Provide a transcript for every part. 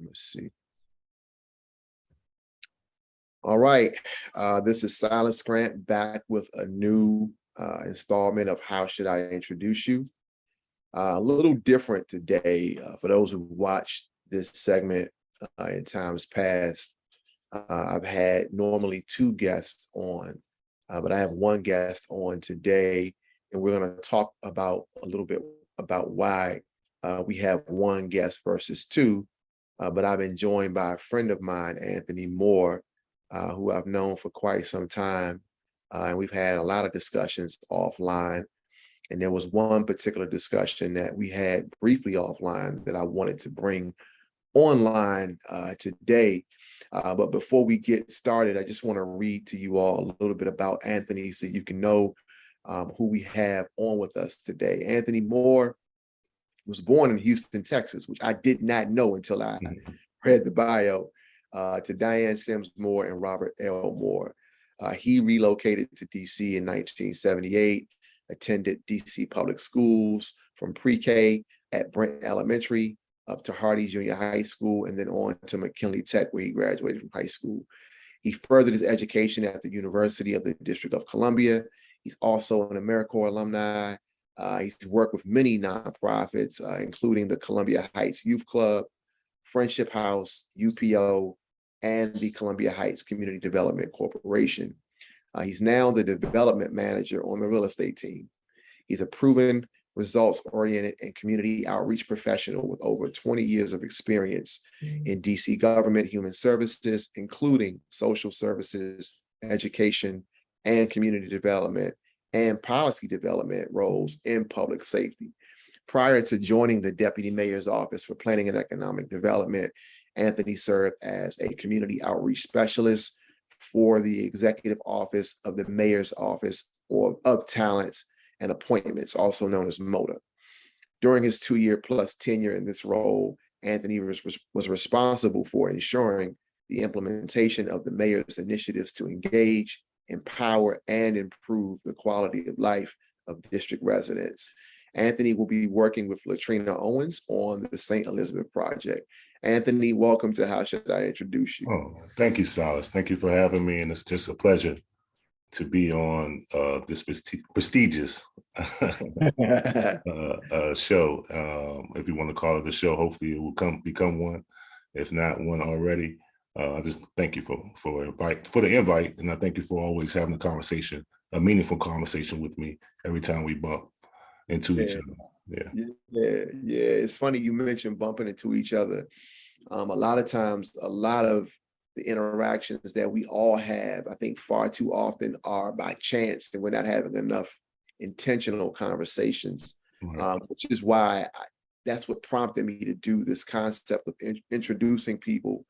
Let's see. All right. This is Silas Grant back with a new installment of How Should I Introduce You? A little different today. For those who watched this segment in times past, I've had normally two guests on, but I have one guest on today, and we're going to talk about a little bit about why we have one guest versus two. But I've been joined by a friend of mine, Anthony Moore, who I've known for quite some time. And we've had a lot of discussions offline. And there was one particular discussion that we had briefly offline that I wanted to bring online today. But before we get started, I just want to read to you all a little bit about Anthony so you can know who we have on with us today. Anthony Moore was born in Houston, Texas, which I did not know until I read the bio, to Diane Sims Moore and Robert L. Moore. He relocated to DC in 1978, attended DC public schools from pre-K at Brent Elementary up to Hardy Junior High School, and then on to McKinley Tech, where he graduated from high school. He furthered his education at the University of the District of Columbia. He's also an AmeriCorps alumni. He's worked with many nonprofits, including the Columbia Heights Youth Club, Friendship House, UPO, and the Columbia Heights Community Development Corporation. He's now the development manager on the real estate team. He's a proven, results-oriented, and community outreach professional with over 20 years of experience in DC government, human services, including social services, education, and community development, and policy development roles in public safety. Prior to joining the Deputy Mayor's Office for Planning and Economic Development, Anthony served as a community outreach specialist for the Executive Office of the Mayor's Office of Talents and Appointments, also known as MOTA. During his 2-year-plus tenure in this role, Anthony was responsible for ensuring the implementation of the mayor's initiatives to engage, empower, and improve the quality of life of district residents. Anthony will be working with Latrina Owens on the St. Elizabeth Project. Anthony, welcome to How Should I Introduce You? Oh, thank you, Silas. Thank you for having me, and it's just a pleasure to be on this prestigious show. If you want to call it a show, hopefully it will become one, if not one already. I just thank you for the invite, and I thank you for always having a conversation, a meaningful conversation with me every time we bump into each other. Yeah. It's funny you mentioned bumping into each other. A lot of times, a lot of the interactions that we all have, I think far too often are by chance, and we're not having enough intentional conversations, right. Which is why that's what prompted me to do this concept of introducing people.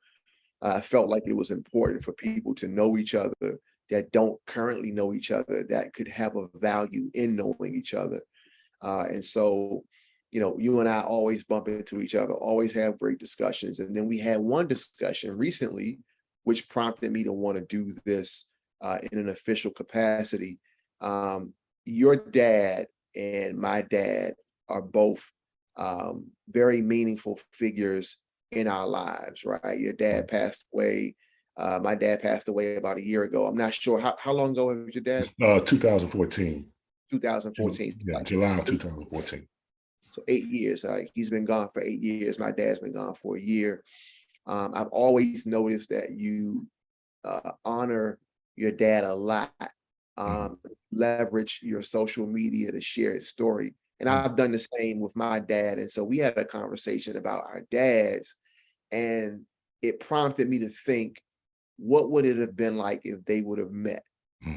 I felt like it was important for people to know each other that don't currently know each other, that could have a value in knowing each other. And so, you and I always bump into each other, always have great discussions. And then we had one discussion recently, which prompted me to want to do this in an official capacity. Your dad and my dad are both very meaningful figures in our lives, right? Your dad passed away. My dad passed away about a year ago. I'm not sure how long ago was your dad? 2014. 2014. Yeah, July of 2014. So 8 years. He's been gone for 8 years. My dad's been gone for a year. I've always noticed that you honor your dad a lot, leverage your social media to share his story. And I've done the same with my dad. And so we had a conversation about our dads, and it prompted me to think, what would it have been like if they would have met,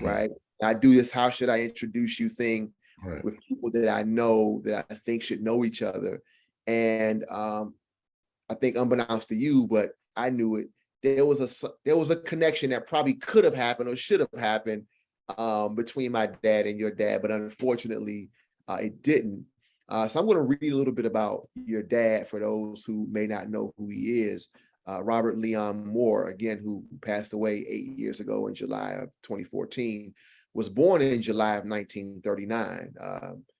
right? I do this How Should I Introduce You thing with people that I know, that I think should know each other. And I think unbeknownst to you, but I knew it, there was a connection that probably could have happened or should have happened between my dad and your dad, but unfortunately it didn't. So I'm going to read a little bit about your dad for those who may not know who he is. Robert Leon Moore, again, who passed away 8 years ago in July of 2014, was born in July of 1939.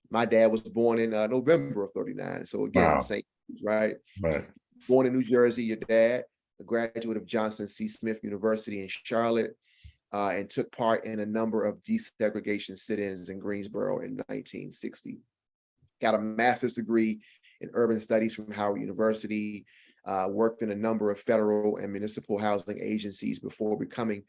My dad was born in November of 39. So again, wow. same, right? Right. Born in New Jersey, your dad, a graduate of Johnson C. Smith University in Charlotte, and took part in a number of desegregation sit-ins in Greensboro in 1960. Got a master's degree in urban studies from Howard University, worked in a number of federal and municipal housing agencies before becoming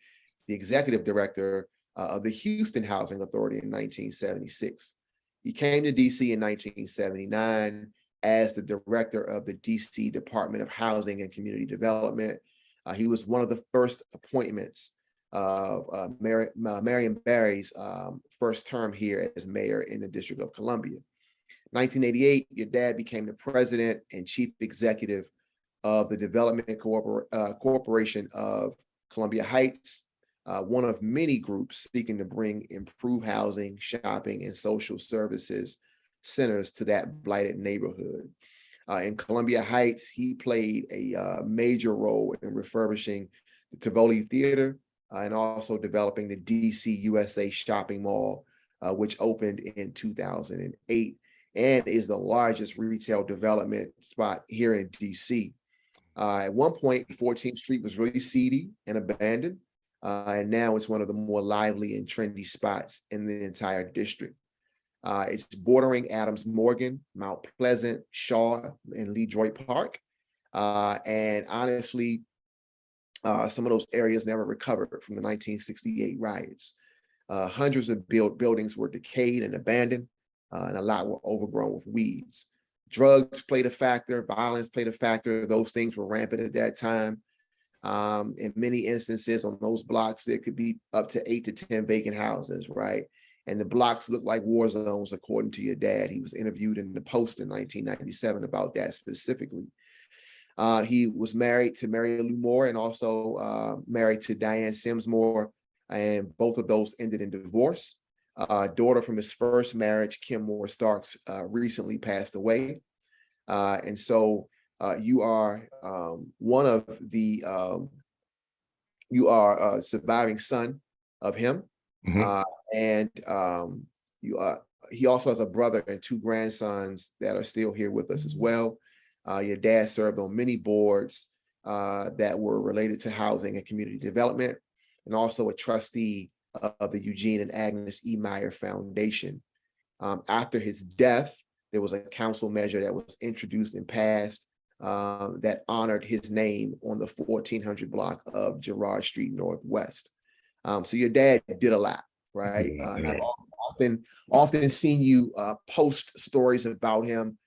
the executive director of the Houston Housing Authority in 1976. He came to DC in 1979 as the director of the DC Department of Housing and Community Development. He was one of the first appointments of Marion Barry's first term here as mayor in the District of Columbia. 1988, your dad became the president and chief executive of the Development Corporation of Columbia Heights, one of many groups seeking to bring improved housing, shopping, and social services centers to that blighted neighborhood. In Columbia Heights, he played a major role in refurbishing the Tivoli Theater and also developing the DC USA Shopping Mall, which opened in 2008 and is the largest retail development spot here in DC. At one point, 14th Street was really seedy and abandoned, and now it's one of the more lively and trendy spots in the entire district. It's bordering Adams Morgan, Mount Pleasant, Shaw, and Lee Droit Park. And honestly, some of those areas never recovered from the 1968 riots. Hundreds of buildings were decayed and abandoned, and a lot were overgrown with weeds. Drugs played a factor, violence played a factor. Those things were rampant at that time. In many instances on those blocks, there could be up to 8 to 10 vacant houses, right? And the blocks looked like war zones, according to your dad. He was interviewed in the Post in 1997 about that specifically. He was married to Mary Lou Moore and also married to Diane Sims Moore, and both of those ended in divorce. Daughter from his first marriage, Kim Moore Starks, recently passed away. And so you are one of the, you are a surviving son of him. And he also has a brother and 2 grandsons that are still here with us as well. Your dad served on many boards that were related to housing and community development, and also a trustee of the Eugene and Agnes E. Meyer Foundation. After his death, there was a council measure that was introduced and passed that honored his name on the 1400 block of Girard Street Northwest. So your dad did a lot, right? I've often seen you post stories about him,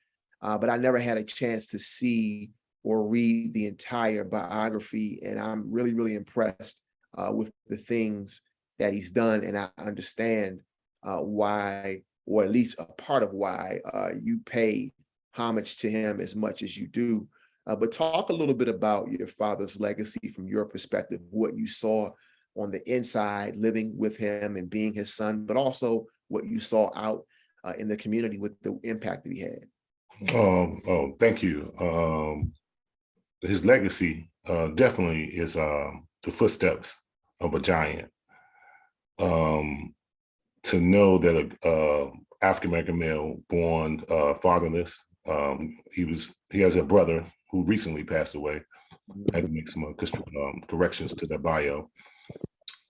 but I never had a chance to see or read the entire biography, and I'm really, really impressed with the things that he's done, and I understand why, or at least a part of why, you pay homage to him as much as you do. But talk a little bit about your father's legacy from your perspective, what you saw on the inside, living with him and being his son, but also what you saw out in the community with the impact that he had. Thank you. His legacy definitely is the footsteps of a giant. To know that a African-American male born fatherless, he has a brother who recently passed away. I had to make some corrections to their bio.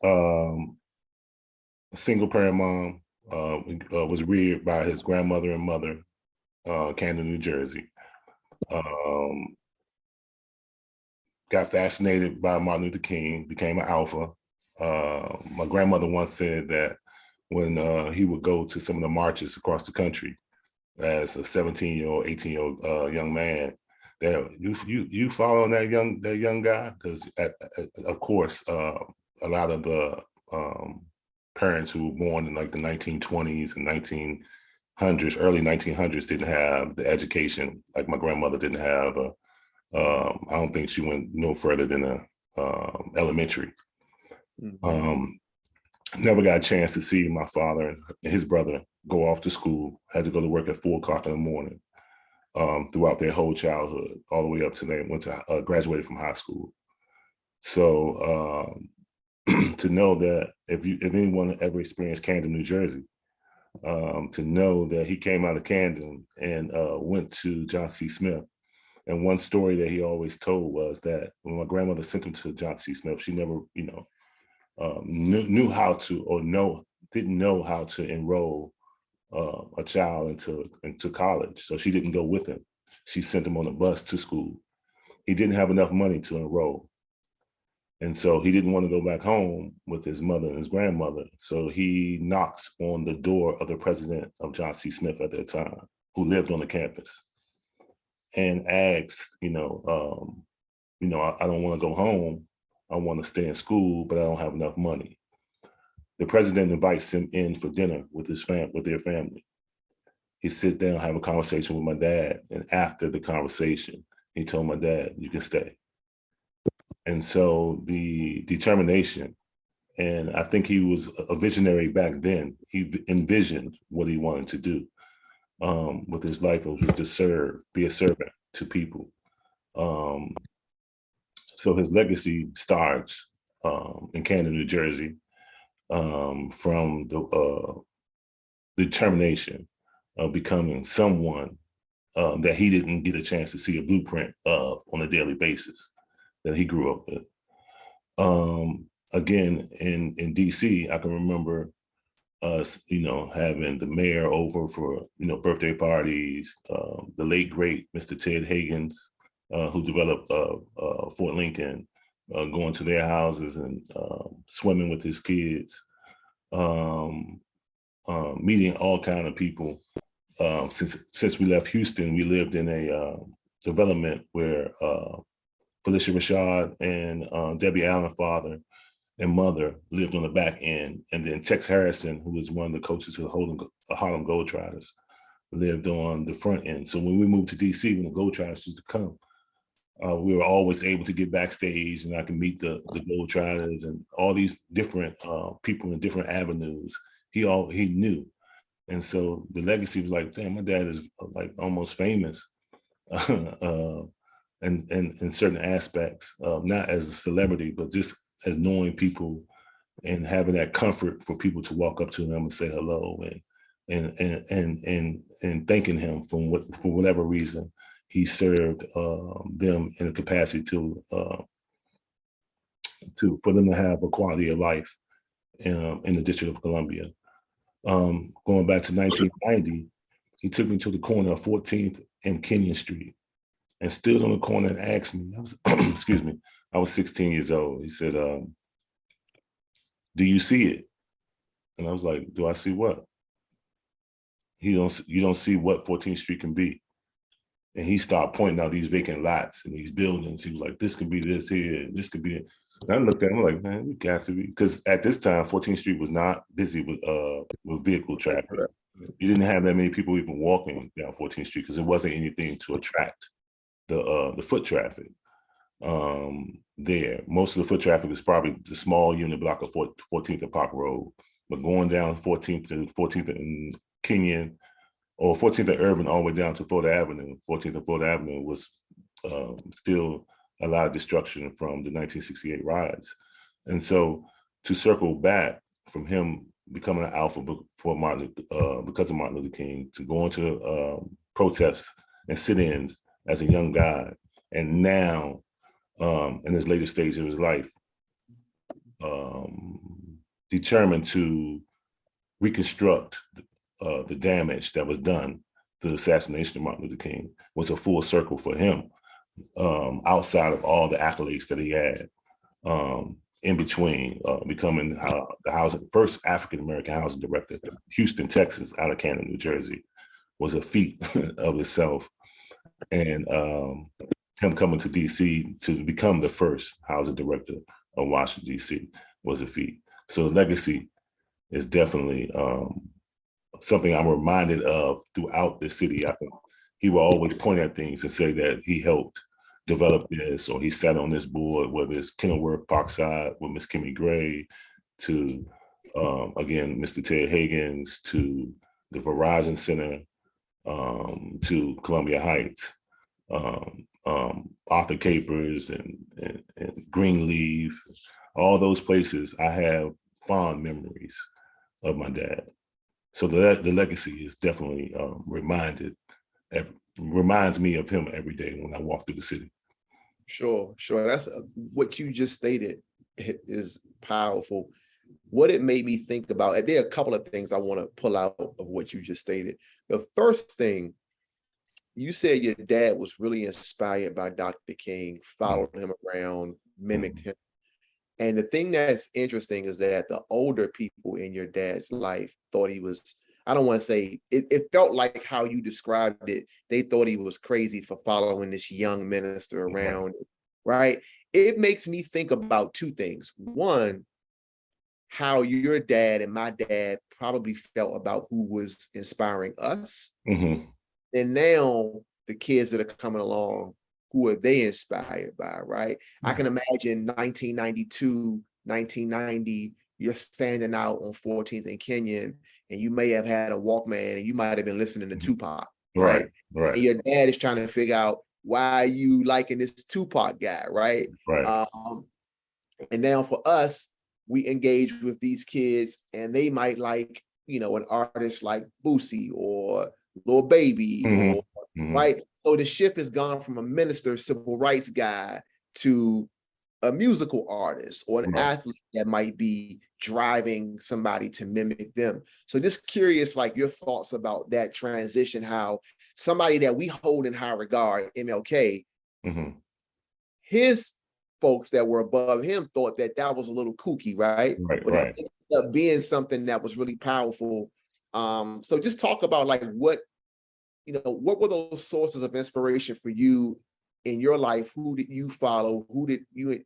A single parent mom, was reared by his grandmother and mother, Camden, New Jersey. Got fascinated by Martin Luther King, became an alpha. My grandmother once said that when he would go to some of the marches across the country as a 17-year-old, 18-year-old young man, that you following that young guy? Because of course, a lot of the parents who were born in like the 1920s and 1900s, early 1900s, didn't have the education like my grandmother didn't have. I don't think she went no further than elementary. Never got a chance to see my father and his brother go off to school. Had to go to work at 4 o'clock in the morning throughout their whole childhood, all the way up to they went to graduated from high school. So to know that if anyone ever experienced Camden, New Jersey, to know that he came out of Camden and went to John C. Smith And one story that he always told was that when my grandmother sent him to John C. Smith, she never, knew how to, or didn't know how to enroll a child into college. So she didn't go with him. She sent him on a bus to school. He didn't have enough money to enroll. And so he didn't want to go back home with his mother and his grandmother. So he knocked on the door of the president of John C. Smith at that time, who lived on the campus, and asked, I don't want to go home. I want to stay in school, but I don't have enough money. The president invites him in for dinner with their family. He sits down, have a conversation with my dad. And after the conversation, he told my dad, you can stay. And so the determination, and I think he was a visionary back then. He envisioned what he wanted to do with his life, was to serve, be a servant to people. So his legacy starts in Camden, New Jersey, from the determination of becoming someone that he didn't get a chance to see a blueprint of on a daily basis that he grew up with. Again, in DC, I can remember us, having the mayor over for, birthday parties, the late, great Mr. Ted Higgins, who developed Fort Lincoln, going to their houses and swimming with his kids, meeting all kind of people. Since we left Houston, we lived in a development where Felicia Rashad and Debbie Allen, father and mother, lived on the back end. And then Tex Harrison, who was one of the coaches of the Harlem Globetrotters, lived on the front end. So when we moved to DC, when the Globetrotters used to come, we were always able to get backstage, and I could meet the Globetrotters and all these different people in different avenues. He knew. And so the legacy was like, damn, my dad is like almost famous. And in certain aspects, not as a celebrity, but just as knowing people and having that comfort for people to walk up to him and say hello, and thanking him for whatever reason he served them in a capacity to for them to have a quality of life in the District of Columbia. Going back to 1990, he took me to the corner of 14th and Kenyon Street, and stood on the corner and asked me, excuse me, I was 16 years old. He said, do you see it? And I was like, do I see what? You don't see what 14th Street can be. And he started pointing out these vacant lots and these buildings. He was like, this could be this here, and this could be it. And I looked at him like, man, we got to be, because at this time, 14th Street was not busy with vehicle traffic. You didn't have that many people even walking down 14th Street because there wasn't anything to attract the foot traffic there. Most of the foot traffic is probably the small unit block of 14th and Park Road, but going down 14th and Kenyon, or 14th and Urban all the way down to Florida Avenue. 14th and Florida Avenue was still a lot of destruction from the 1968 riots. And so to circle back from him becoming an alpha for Martin, because of Martin Luther King, to go into protests and sit-ins as a young guy, and now in his later stage of his life, determined to reconstruct the damage that was done to the assassination of Martin Luther King, was a full circle for him, outside of all the accolades that he had in between, becoming the first African-American housing director. Houston, Texas, out of Camden, New Jersey, was a feat of itself. And him coming to DC to become the first housing director of Washington, DC, was a feat. So the legacy is definitely something I'm reminded of throughout the city. I think he will always point at things and say that he helped develop this, or he sat on this board, whether it's Kenilworth Parkside with Miss Kimmy Gray, to again, Mr. Ted Higgins, to the Verizon Center, to Columbia Heights, Arthur Capers and Greenleaf, all those places. I have fond memories of my dad. So the legacy is definitely reminded reminds me of him every day when I walk through the city. Sure. That's what you just stated is powerful. What it made me think about, and there are a couple of things I want to pull out of what you just stated. The first thing, you said your dad was really inspired by Dr. King, followed him around, mimicked him. And the thing that's interesting is that the older people in your dad's life thought he was, I don't want to say, it felt like how you described it. They thought he was crazy for following this young minister around, right? It makes me think about two things. One, how your dad and my dad probably felt about who was inspiring us. Mm-hmm. And now the kids that are coming along, who are they inspired by, right? I can imagine 1992, 1990, you're standing out on 14th and Kenyon, and you may have had a Walkman and you might have been listening to Tupac, right? Right. And your dad is trying to figure out why are you liking this Tupac guy, right? Right. And now for us, we engage with these kids and they might like, an artist like Boosie or Lil Baby, or right. So the shift has gone from a minister, civil rights guy to a musical artist or an athlete that might be driving somebody to mimic them. So just curious, like your thoughts about that transition, how somebody that we hold in high regard, MLK, his folks that were above him thought that that was a little kooky, right? But it ended up being something that was really powerful. So just talk about like what were those sources of inspiration for you in your life? Who did you follow? Who did you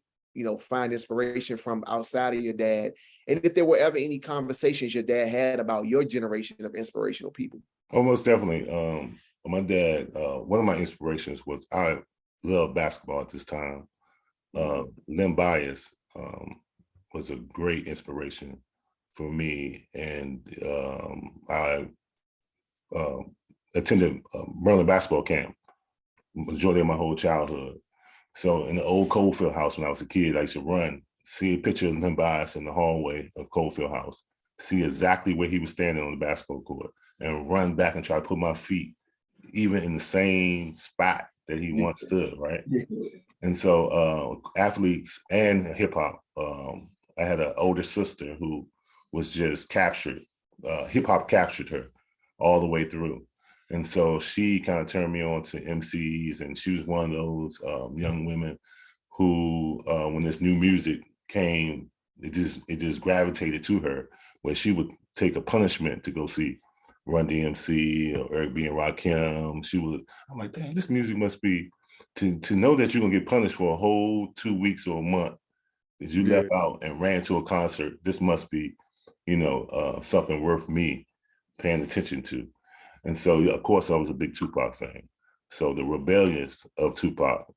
find inspiration from outside of your dad? And if there were ever any conversations your dad had about your generation of inspirational people? Almost definitely. My dad, one of my inspirations was, I loved basketball at this time. Len Bias was a great inspiration for me. And I attended Merlin basketball camp majority of my whole childhood. So in the old Coldfield House when I was a kid, I used to see a picture of Len Bias in the hallway of Coldfield House, see exactly where he was standing on the basketball court, and run back and try to put my feet even in the same spot that he once stood, right? And so athletes and hip hop, I had an older sister who was just captured. Hip hop captured her all the way through. And so she kind of turned me on to MCs, and she was one of those young women who, when this new music came, it just gravitated to her, where she would take a punishment to go see Run DMC or Eric B. and Rakim. I'm like, dang, this music must be, to know that you're gonna get punished for a whole 2 weeks or a month that you left out and ran to a concert. This must be, something worth me paying attention to. And so, of course, I was a big Tupac fan. So the rebellious of Tupac,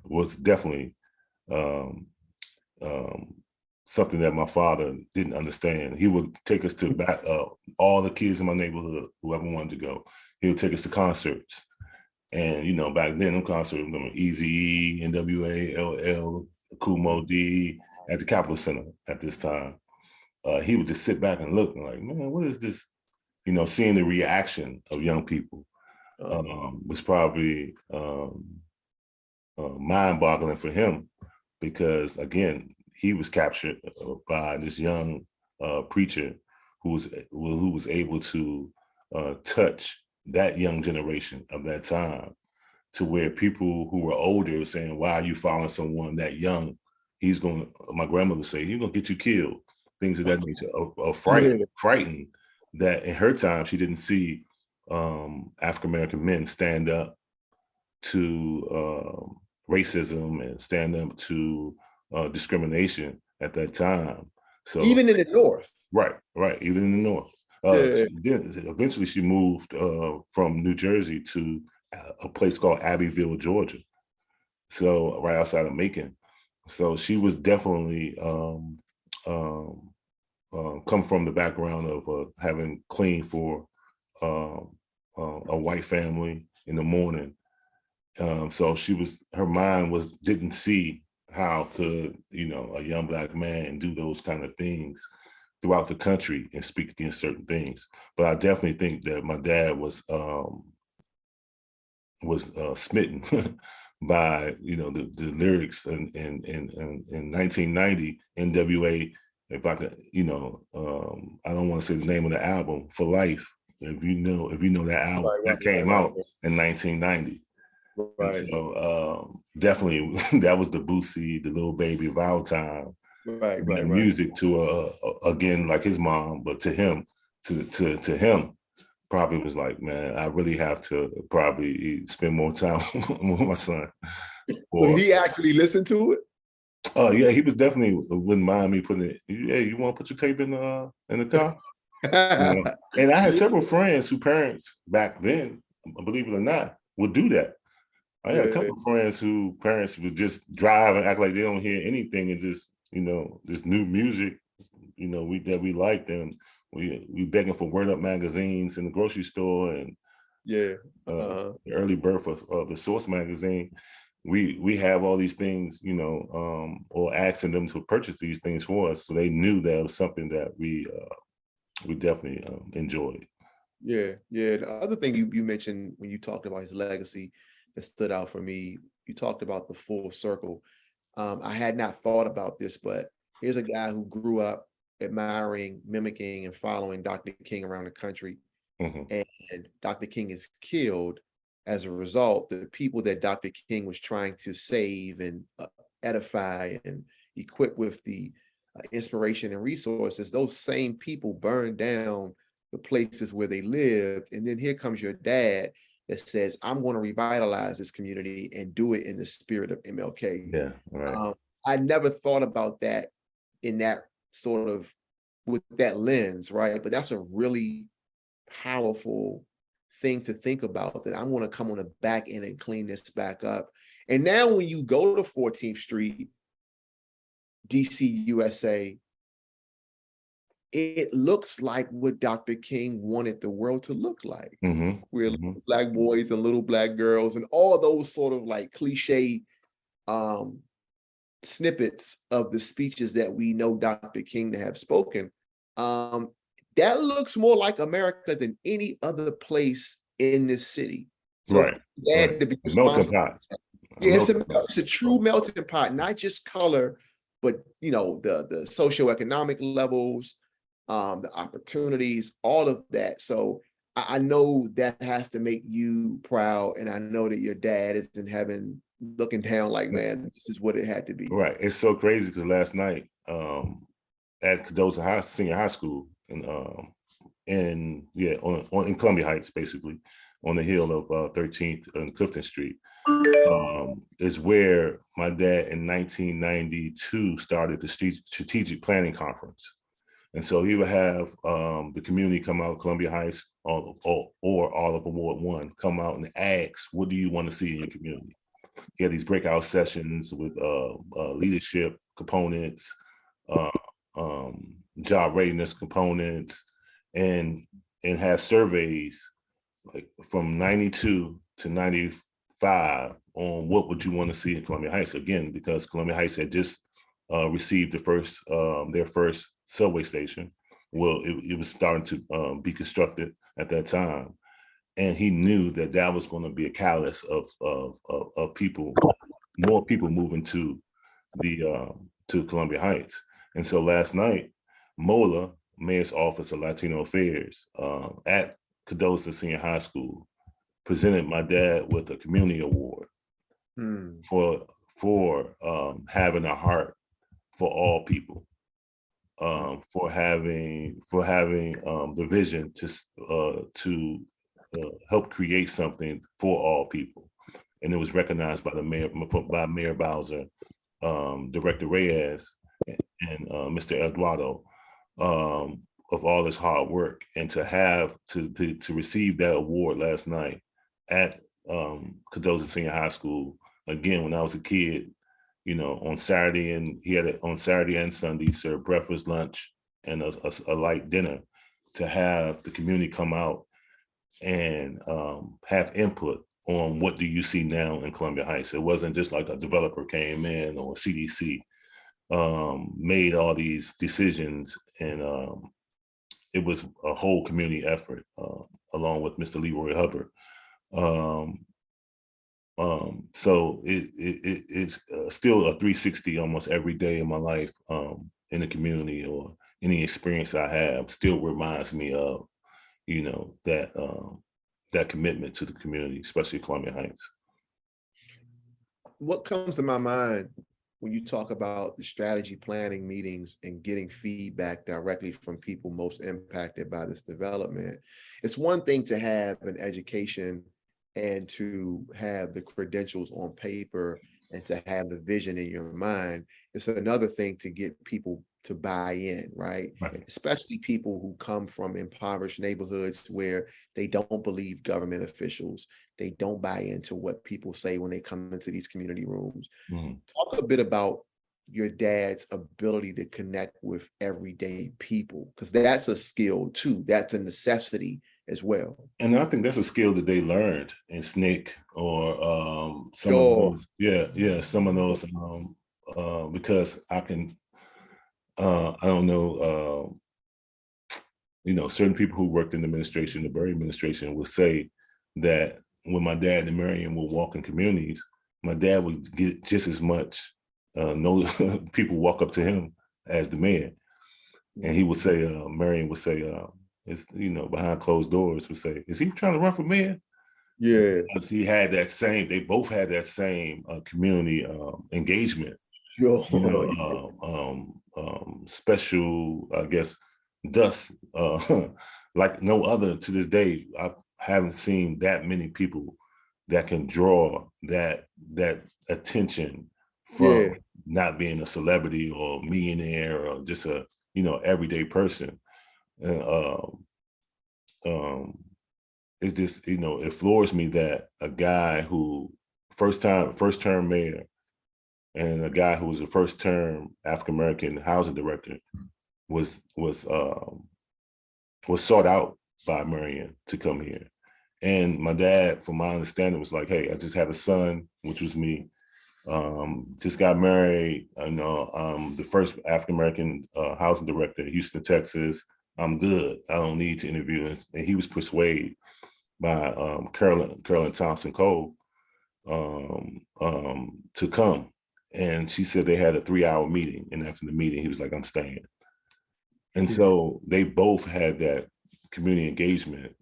was definitely something that my father didn't understand. He would take us to all the kids in my neighborhood, whoever wanted to go. He would take us to concerts. And, back then, them concerts, Eazy-E, NWA, LL, Kool Moe Dee, at the Capitol Center at this time. He would just sit back and look and like, man, what is this? Seeing the reaction of young people was probably mind-boggling for him, because, again, he was captured by this young preacher who was able to touch that young generation of that time, to where people who were older were saying, why are you following someone that young? My grandmother say, he's gonna get you killed. Things of that nature, frightened that in her time, she didn't see African-American men stand up to racism and stand up to discrimination at that time. So even in the North. Right, even in the North. Then eventually she moved from New Jersey to a place called Abbeville, Georgia. So right outside of Macon. So she was definitely come from the background of having cleaned for a white family in the morning. So her mind didn't see how could, a young Black man do those kind of things throughout the country and speak against certain things. But I definitely think that my dad was smitten by the lyrics in 1990 NWA. If I could, I don't want to say the name of the album, For Life. If you know that album that came out in 1990. And so definitely that was the Boosie, the Little Baby of our time. Right. Music to again, like his mom, but to him, to him, probably was like, man, I really have to probably spend more time with my son. So he actually listened to it? Oh yeah, he was definitely wouldn't mind me putting it. Hey, you want to put your tape in the car? And I had several friends whose parents back then, believe it or not, would do that. I had a couple of friends whose parents would just drive and act like they don't hear anything and just, this new music, that we liked, and we begging for Word Up magazines in the grocery store, and the early birth of the Source magazine. We have all these things, or asking them to purchase these things for us, so they knew that it was something that we definitely enjoyed. Yeah. The other thing you mentioned when you talked about his legacy that stood out for me, you talked about the full circle. I had not thought about this, but here's a guy who grew up admiring, mimicking, and following Dr. King around the country. And Dr. King is killed. As a result, the people that Dr. King was trying to save and edify and equip with the inspiration and resources, those same people burned down the places where they lived. And then here comes your dad that says, I'm going to revitalize this community and do it in the spirit of MLK. Yeah, right. I never thought about that in that sort of, with that lens, right? But that's a really powerful thing to think about, that I'm going to come on the back end and clean this back up. And now when you go to 14th Street, DC, USA, it looks like what Dr. King wanted the world to look like. We're little black boys and little black girls and all those sort of like cliche snippets of the speeches that we know Dr. King to have spoken. That looks more like America than any other place in this city. So right. To be melting pot. Yeah, it's a true melting pot, not just color, but the socioeconomic levels, the opportunities, all of that. So I know that has to make you proud, and I know that your dad is in heaven looking down like, man, this is what it had to be. Right. It's so crazy because last night at Cadosa Senior High School in Columbia Heights, basically on the hill of 13th and Clifton Street, is where my dad in 1992 started the strategic planning conference. And so he would have the community come out, Columbia Heights or all of Ward 1, come out and ask, what do you want to see in your community? He had these breakout sessions with leadership components, job readiness components, and had surveys like from 92 to 95 on what would you want to see in Columbia Heights. Again, because Columbia Heights had just received their first subway station. Well, it was starting to be constructed at that time. And he knew that was going to be a catalyst of people, more people moving to Columbia Heights. And so last night, MOLA, Mayor's Office of Latino Affairs, at Cadosa Senior High School, presented my dad with a community award for having a heart for all people, for having the vision to help create something for all people. And it was recognized by Mayor Bowser, Director Reyes, and Mr. Eduardo, of all this hard work. And to receive that award last night at Cadosa Senior High School, again, when I was a kid, on Saturday, and he had it on Saturday and Sunday, served breakfast, lunch, and a light dinner, to have the community come out and have input on what do you see now in Columbia Heights. It wasn't just like a developer came in or CDC. made all these decisions, and it was a whole community effort, along with Mr. Leroy Hubbard. So it's still a 360 almost every day in my life, in the community, or any experience I have still reminds me of, that commitment to the community, especially Columbia Heights. What comes to my mind when you talk about the strategy planning meetings and getting feedback directly from people most impacted by this development? It's one thing to have an education and to have the credentials on paper and to have the vision in your mind. It's another thing to get people to buy in, right? Right. Especially people who come from impoverished neighborhoods where they don't believe government officials. They don't buy into what people say when they come into these community rooms. Mhm. Talk a bit about your dad's ability to connect with everyday people, because that's a skill too. That's a necessity as well. And I think that's a skill that they learned in SNCC, or some of Sure. those, some of those, because I don't know, certain people who worked in the administration, the Berry administration, would say that when my dad and Marion would walk in communities, my dad would get just as much no people walk up to him as the mayor, and he would say, Marion would say, it's behind closed doors, would say, "Is he trying to run for mayor?" Yeah. Because he had that same, they both had that same community engagement, Sure. special, I guess, dust, like no other to this day. I haven't seen that many people that can draw that attention Yeah. from not being a celebrity or millionaire or just a everyday person. And it's just, it floors me that a guy who first term mayor, and a guy who was a first term African American housing director was sought out by Marion to come here. And my dad, from my understanding, was like, "Hey, I just had a son," which was me. Just got married. The first African American housing director in Houston, Texas. I'm good. I don't need to interview. And he was persuaded by Carolyn Thompson Cole to come. And she said they had a 3-hour meeting. And after the meeting, he was like, "I'm staying." And so they both had that community engagement,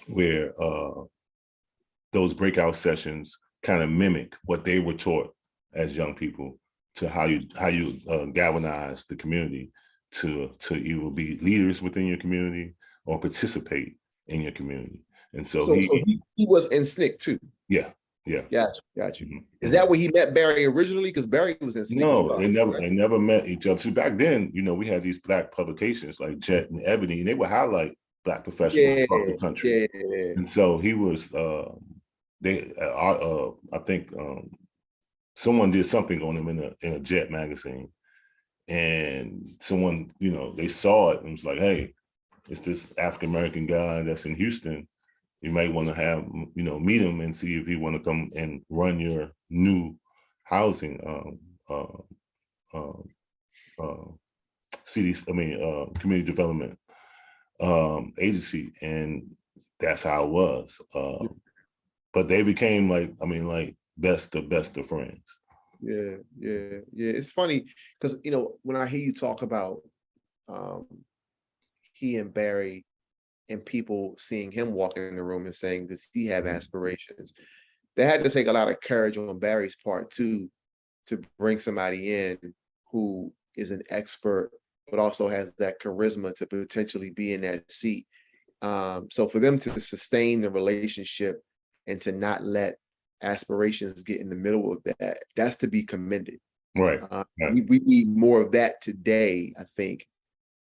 where those breakout sessions kind of mimic what they were taught as young people, to how you galvanize the community to either be leaders within your community or participate in your community. And so So he was in SNCC too. yeah. Got you. Mhm, Is mhm. that where he met Barry originally? Because Barry was in SNCC as No, well. they never met each other. So back then, we had these Black publications like Jet and Ebony, and they would highlight Black professionals Yeah, across the country. yeah, And so he was, I think someone did something on him in a Jet magazine, and someone, they saw it and was like, "Hey, it's this African American guy that's in Houston. You might want to have, meet him and see if he want to come and run your new housing community development agency." And that's how it was. But they became like best of friends. yeah. It's funny because when I hear you talk about um, he and Barry and people seeing him walk in the room and saying, "Does he have aspirations?" They had to take a lot of courage on Barry's part too, to bring somebody in who is an expert, but also has that charisma to potentially be in that seat. So for them to sustain the relationship and to not let aspirations get in the middle of that, that's to be commended. Right. Right. We need more of that today, I think,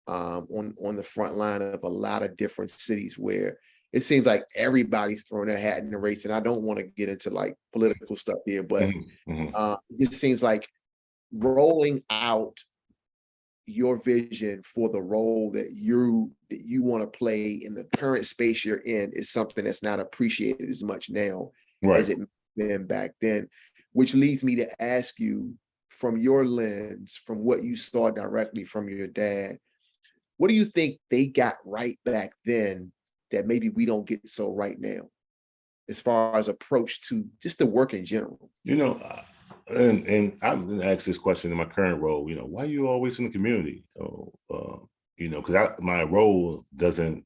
on the front line of a lot of different cities where it seems like everybody's throwing their hat in the race. And I don't want to get into like political stuff here, but it just seems like rolling out your vision for the role that you want to play in the current space you're in is something that's not appreciated as much now Right. as it been back then, which leads me to ask you, from your lens, from what you saw directly from your dad, what do you think they got right back then that maybe we don't get so right now, as far as approach to just the work in general? And I've been asked this question in my current role. Why are you always in the community? Because my role doesn't.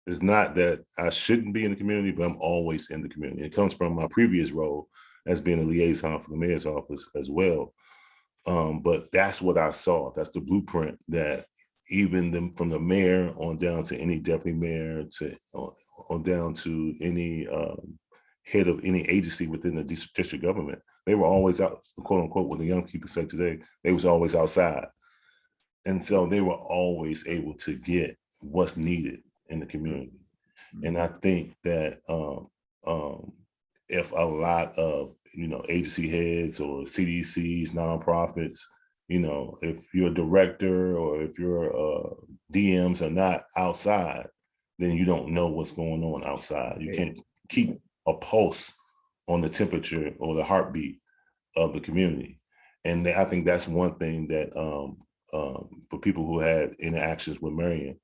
It's not that I shouldn't be in the community, but I'm always in the community. It comes from my previous role as being a liaison for the mayor's office as well. But that's what I saw. That's the blueprint that even from the mayor on down to any deputy mayor to on down to any head of any agency within the district government, they were always out, quote unquote, what the young people say today, they was always outside. And so they were always able to get what's needed in the community. And I think that if a lot of agency heads or CDCs, nonprofits, if your director or if your DMs are not outside, then you don't know what's going on outside. You can't keep a pulse on the temperature or the heartbeat of the community. And I think that's one thing that for people who had interactions with Marion,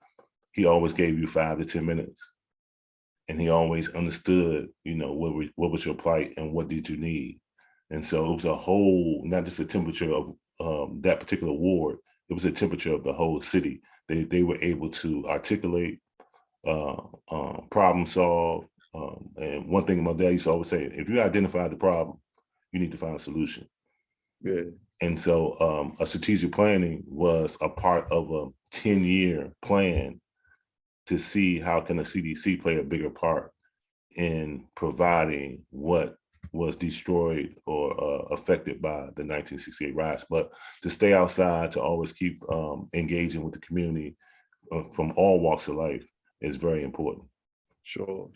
he always gave you 5 to 10 minutes. And he always understood, what was your plight and what did you need. And so it was a whole, not just a temperature of that particular ward, it was a temperature of the whole city. They were able to articulate, problem solve. And one thing my dad used to always say, if you identify the problem, you need to find a solution. Good. And so a strategic planning was a part of a 10-year plan to see how can the CDC play a bigger part in providing what was destroyed or affected by the 1968 riots. But to stay outside, to always keep engaging with the community from all walks of life is very important. Sure.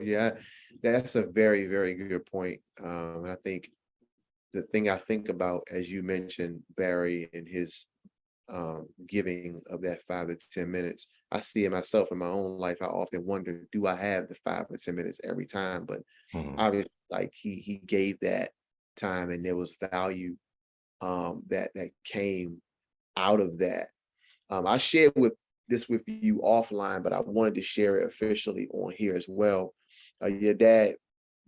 Yeah, that's a very, very good point. And I think the thing I think about, as you mentioned, Barry, and his giving of that 5 to 10 minutes, I see it myself in my own life. I often wonder, do I have the 5 or 10 minutes every time? But obviously, like he gave that time, and there was value that came out of that. I shared with you offline, but I wanted to share it officially on here as well. Your dad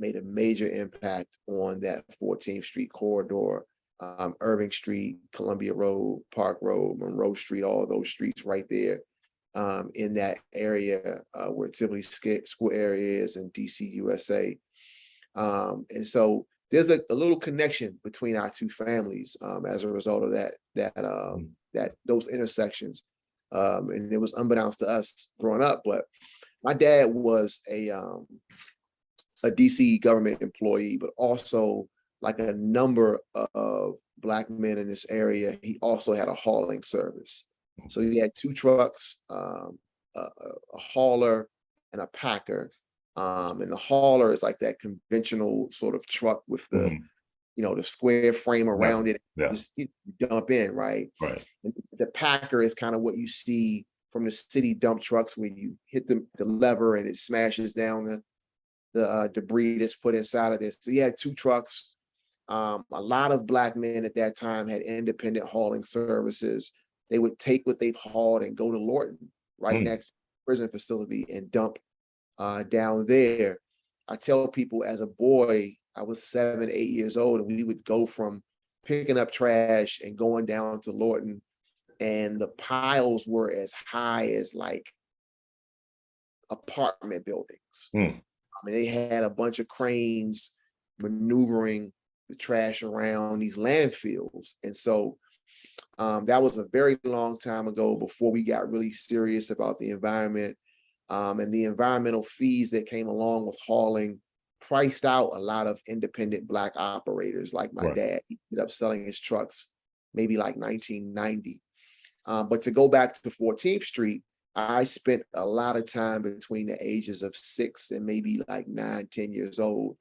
made a major impact on that 14th Street corridor, Irving Street, Columbia Road, Park Road, Monroe Street, all of those streets right there in that area where Tivoli School area is and DC, USA. And so there's a little connection between our two families as a result of that those intersections. And it was unbeknownst to us growing up, but my dad was a DC government employee, but also, like a number of Black men in this area, he also had a hauling service. So he had 2 trucks, a hauler and a packer. And the hauler is like that conventional sort of truck with the, the square frame around it. Just you dump in, right? Right. And the packer is kind of what you see from the city dump trucks, where you hit the lever and it smashes down the debris that's put inside of this. So he had 2 trucks. A lot of Black men at that time had independent hauling services. They would take what they've hauled and go to Lorton, right next to the prison facility, and dump down there. I tell people, as a boy, I was 7, 8 years old, and we would go from picking up trash and going down to Lorton, and the piles were as high as like apartment buildings. I mean, they had a bunch of cranes maneuvering the trash around these landfills. And so that was a very long time ago, before we got really serious about the environment. And the environmental fees that came along with hauling priced out a lot of independent Black operators, like my dad. He ended up selling his trucks maybe like 1990. But to go back to 14th Street, I spent a lot of time between the ages of 6 and maybe like 9, 10 years old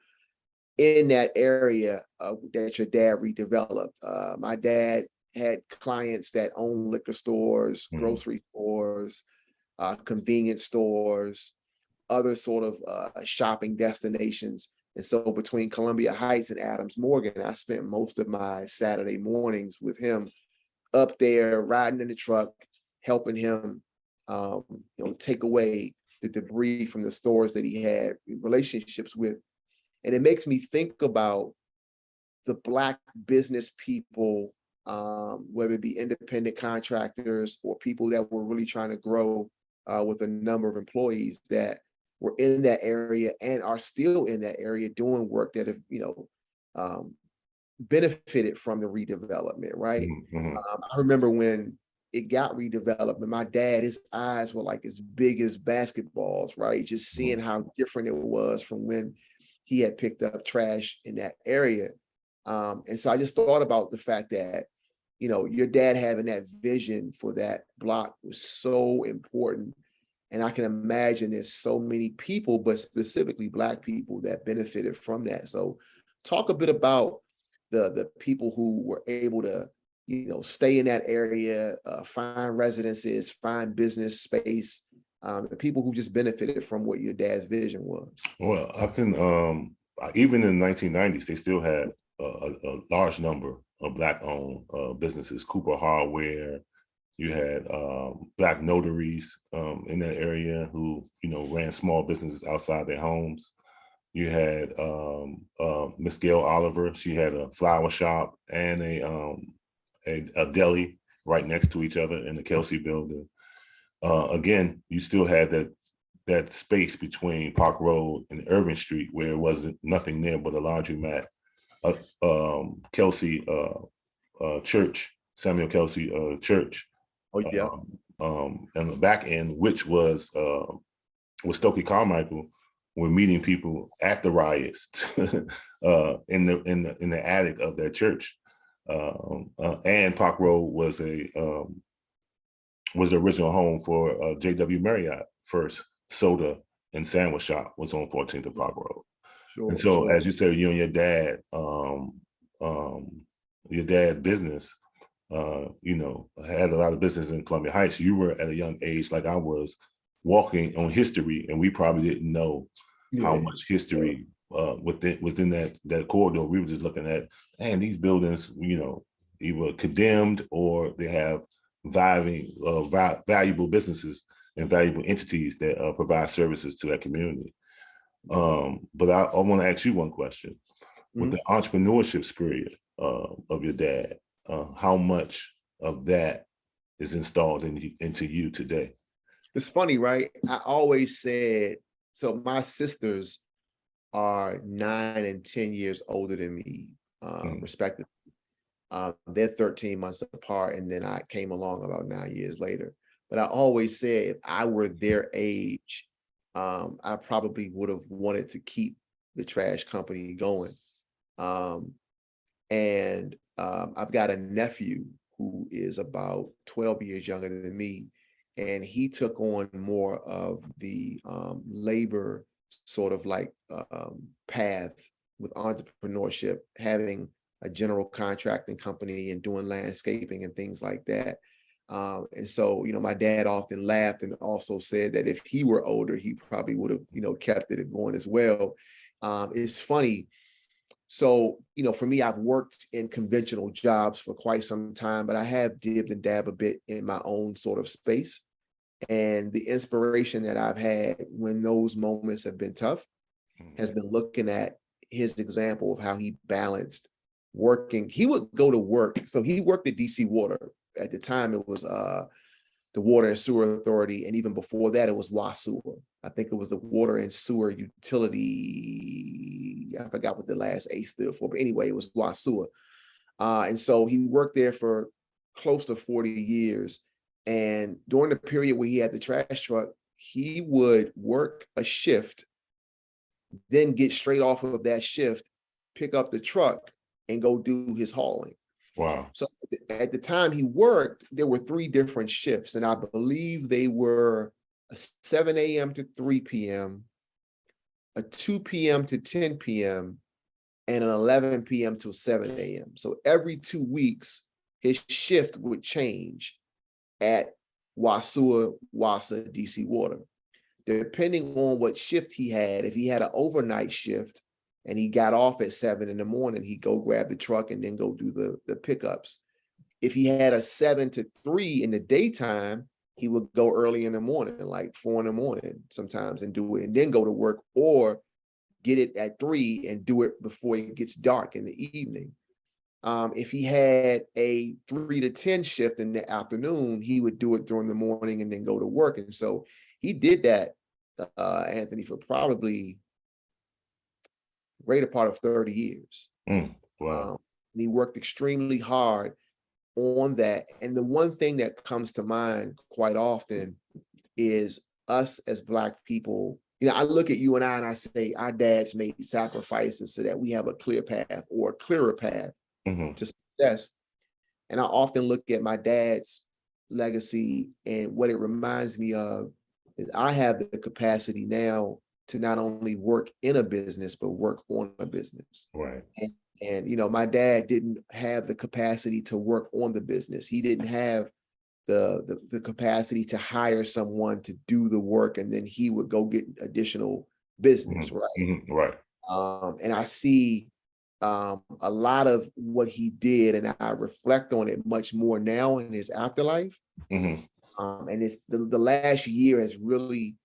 in that area that your dad redeveloped. My dad had clients that owned liquor stores, grocery stores, convenience stores, other sort of shopping destinations And so between Columbia Heights and Adams Morgan, I spent most of my Saturday mornings with him up there, riding in the truck, helping him, take away the debris from the stores that he had relationships with. And it makes me think about the Black business people, whether it be independent contractors or people that were really trying to grow with a number of employees that were in that area and are still in that area doing work that have, benefited from the redevelopment, right? Mhm. I remember when it got redeveloped, and my dad, his eyes were like as big as basketballs, right? Just seeing how different it was from when he had picked up trash in that area. And so I just thought about the fact that, your dad having that vision for that block was so important. And I can imagine there's so many people, but specifically Black people, that benefited from that. So talk a bit about the people who were able to, stay in that area, find residences, find business space, the people who just benefited from what your dad's vision was. Well, I can even in the 1990s, they still had a large number of Black-owned businesses. Cooper Hardware. You had Black notaries in that area who, ran small businesses outside their homes. You had Miss Gail Oliver. She had a flower shop and a deli right next to each other in the Kelsey building. Again, you still had that space between Park Road and Irving Street where it wasn't nothing there but a laundromat. Kelsey Church, Samuel Kelsey Church. Oh yeah. And the back end, which was Stokely Carmichael, were meeting people at the riots in the attic of that church. And Park Road was the original home for J.W. Marriott. First soda and sandwich shop was on 14th and Park Road. Sure, And so, sure. as you said, you and your dad's business, had a lot of business in Columbia Heights. You were at a young age, like I was, walking on history, and we probably didn't know how much history within that corridor. We were just looking at, man, these buildings, either condemned or they have valuable businesses and valuable entities that provide services to that community. But I want to ask you one question. With the entrepreneurship spirit of your dad, how much of that is installed into you today? It's funny, right? I always said, so my sisters are 9 and 10 years older than me, respectively. They're 13 months apart, and then I came along about 9 years later. But I always said if I were their age, I probably would have wanted to keep the trash company going. I've got a nephew who is about 12 years younger than me, and he took on more of the labor sort of like path with entrepreneurship, having a general contracting company and doing landscaping and things like that. And so, my dad often laughed and also said that if he were older, he probably would have, kept it going as well. It's funny. So, for me, I've worked in conventional jobs for quite some time, but I have dibbed and dabbed a bit in my own sort of space. And the inspiration that I've had when those moments have been tough has been looking at his example of how he balanced working. He would go to work. So he worked at DC Water. At the time, it was the Water and Sewer Authority. And even before that, it was WASUA. I think it was the Water and Sewer Utility. I forgot what the last A stood for. But anyway, it was WASUA. And so he worked there for close to 40 years. And during the period where he had the trash truck, he would work a shift, then get straight off of that shift, pick up the truck, and go do his hauling. Wow. So at the time he worked, there were 3 different shifts, and I believe they were a 7 a.m. to 3 p.m., a 2 p.m. to 10 p.m., and an 11 p.m. to 7 a.m. So every 2 weeks, his shift would change at WASUA, WASA, DC Water. Depending on what shift he had, if he had an overnight shift and he got off at 7 in the morning, he'd go grab the truck and then go do the pickups. If he had a 7 to 3 in the daytime, he would go early in the morning, like 4 in the morning sometimes, and do it, and then go to work, or get it at 3 and do it before it gets dark in the evening. If he had a 3 to 10 shift in the afternoon, he would do it during the morning and then go to work. And so he did that, Anthony, for probably greater part of 30 years. Wow. And he worked extremely hard on that. And the one thing that comes to mind quite often is us as Black people. You know, I look at you and I say our dads made sacrifices so that we have a clear path, or a clearer path to success. And I often look at my dad's legacy, and what it reminds me of is I have the capacity now to not only work in a business, but work on a business. Right. And you know, my dad didn't have the capacity to work on the business. He didn't have the capacity to hire someone to do the work, and then he would go get additional business, right? Right. And I see a lot of what he did, and I reflect on it much more now in his afterlife. And it's the last year has really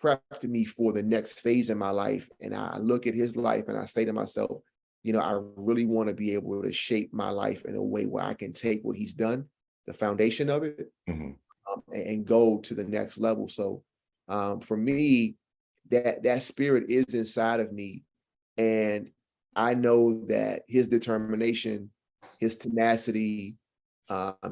prepped me for the next phase in my life. And I look at his life and I say to myself, you know, I really want to be able to shape my life in a way where I can take what he's done, the foundation of it, and go to the next level. So for me, that spirit is inside of me. And I know that his determination, his tenacity,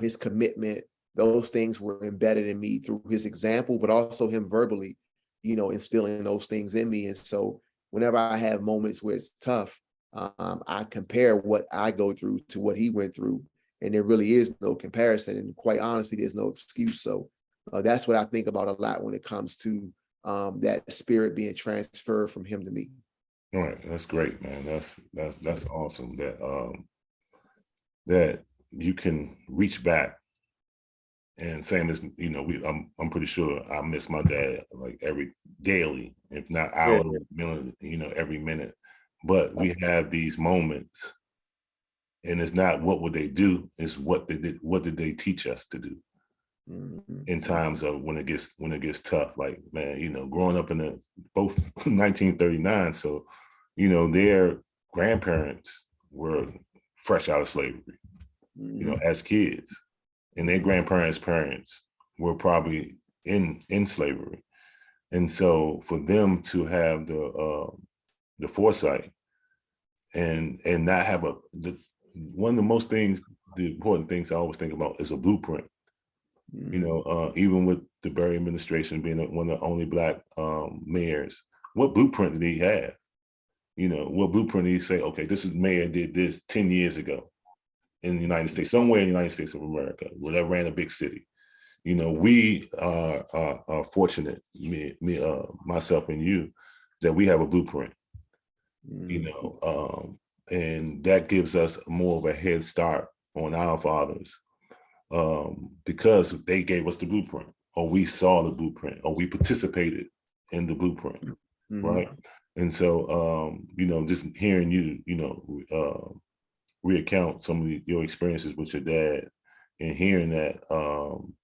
his commitment, those things were embedded in me through his example, but also him verbally, you know, instilling those things in me. And so whenever I have moments where it's tough, I compare what I go through to what he went through, and there really is no comparison. And quite honestly, there's no excuse. So that's what I think about a lot when it comes to that spirit being transferred from him to me. All right, that's great, man. That's awesome that that you can reach back. And same as, you know, I'm pretty sure I miss my dad like every daily, if not hourly, you know, every minute. But we have these moments, and it's not what would they do, it's what did they teach us to do in times of when it gets tough. Like, man, you know, growing up in both 1939, so you know, their grandparents were fresh out of slavery, you know, as kids, and their grandparents' parents were probably in slavery. And so for them to have the foresight and not have one of the important things I always think about is a blueprint. You know, even with the Berry administration being one of the only Black mayors, what blueprint did he have? You know, what blueprint did he say, okay, this is mayor did this 10 years ago in the United States, somewhere in the United States of America, where they ran a big city. You know, we are fortunate, myself and you, that we have a blueprint, you know, and that gives us more of a head start on our fathers because they gave us the blueprint, or we saw the blueprint, or we participated in the blueprint, right? And so, you know, just hearing you, you know, recount some of your experiences with your dad, and hearing that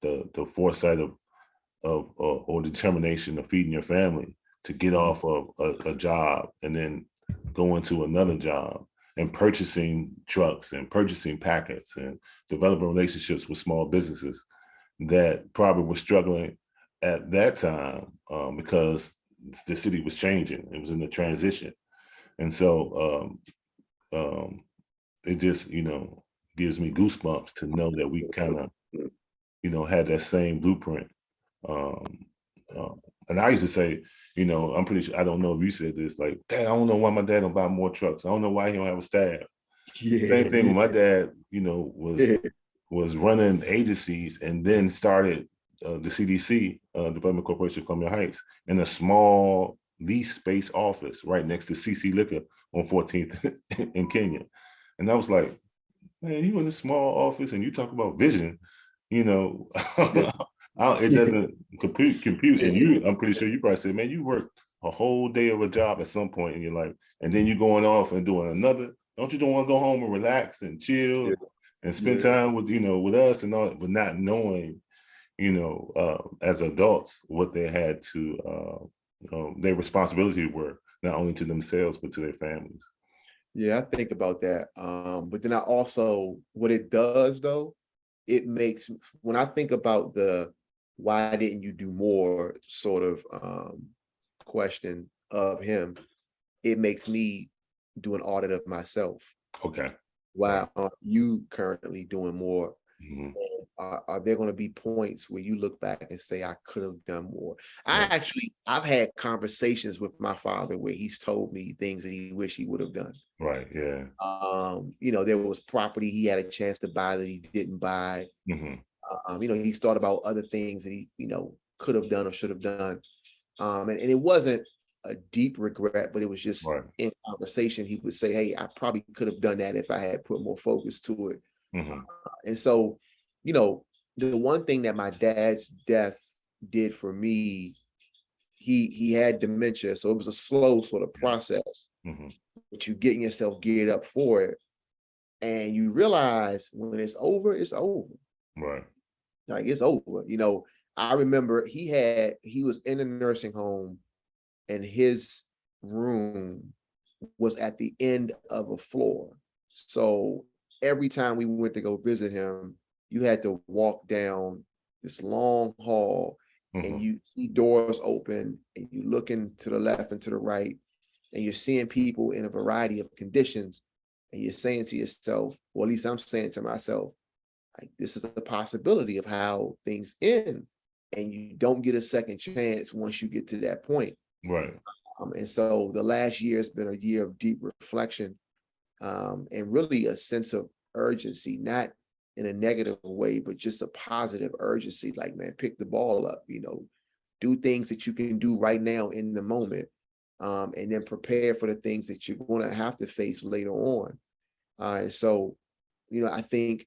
the foresight of or determination of feeding your family to get off of a job and then go into another job and purchasing trucks and purchasing packets and developing relationships with small businesses that probably were struggling at that time because the city was changing. It was in the transition. And so it just, you know, gives me goosebumps to know that we kind of, you know, had that same blueprint. And I used to say, you know, I'm pretty sure, I don't know if you said this, like, Dad, I don't know why my dad don't buy more trucks. I don't know why he don't have a staff. Same thing when my dad, you know, was running agencies and then started the CDC, Development Corporation of Columbia Heights, in a small lease space office right next to CC Liquor on 14th in Kenya. And I was like, man, you in a small office and you talk about vision, you know, it doesn't compute. And I'm pretty sure you probably said, man, you work a whole day of a job at some point in your life, and then you're going off and doing another. Don't you want to go home and relax and chill and spend time with, with us and all, but not knowing, as adults, what they had to, their responsibilities were, not only to themselves, but to their families. Yeah, I think about that. But then I also, what it does though, it makes, when I think about the why didn't you do more sort of question of him, it makes me do an audit of myself. Okay. Why aren't you currently doing more? Mm-hmm. Are there going to be points where you look back and say, I could have done more? Right. I've had conversations with my father where he's told me things that he wished he would have done. Right. Yeah. There was property he had a chance to buy that he didn't buy. Mm-hmm. He's thought about other things that he, could have done or should have done. And it wasn't a deep regret, but it was just Right. in conversation, he would say, hey, I probably could have done that if I had put more focus to it. Mm-hmm. And so, the one thing that my dad's death did for me, he had dementia, so it was a slow sort of process. Mm-hmm. But you getting yourself geared up for it, and you realize when it's over, it's over. Right. Like it's over. I remember he was in a nursing home, and his room was at the end of a floor. So every time we went to go visit him, you had to walk down this long hall, and you see doors open, and you looking to the left and to the right, and you're seeing people in a variety of conditions, and you're saying to yourself, or at least I'm saying to myself, like, this is a possibility of how things end, and you don't get a second chance once you get to that point. Right. And so the last year has been a year of deep reflection, and really a sense of urgency, not in a negative way, but just a positive urgency. Like, man, pick the ball up, do things that you can do right now in the moment, and then prepare for the things that you're going to have to face later on. And so, I think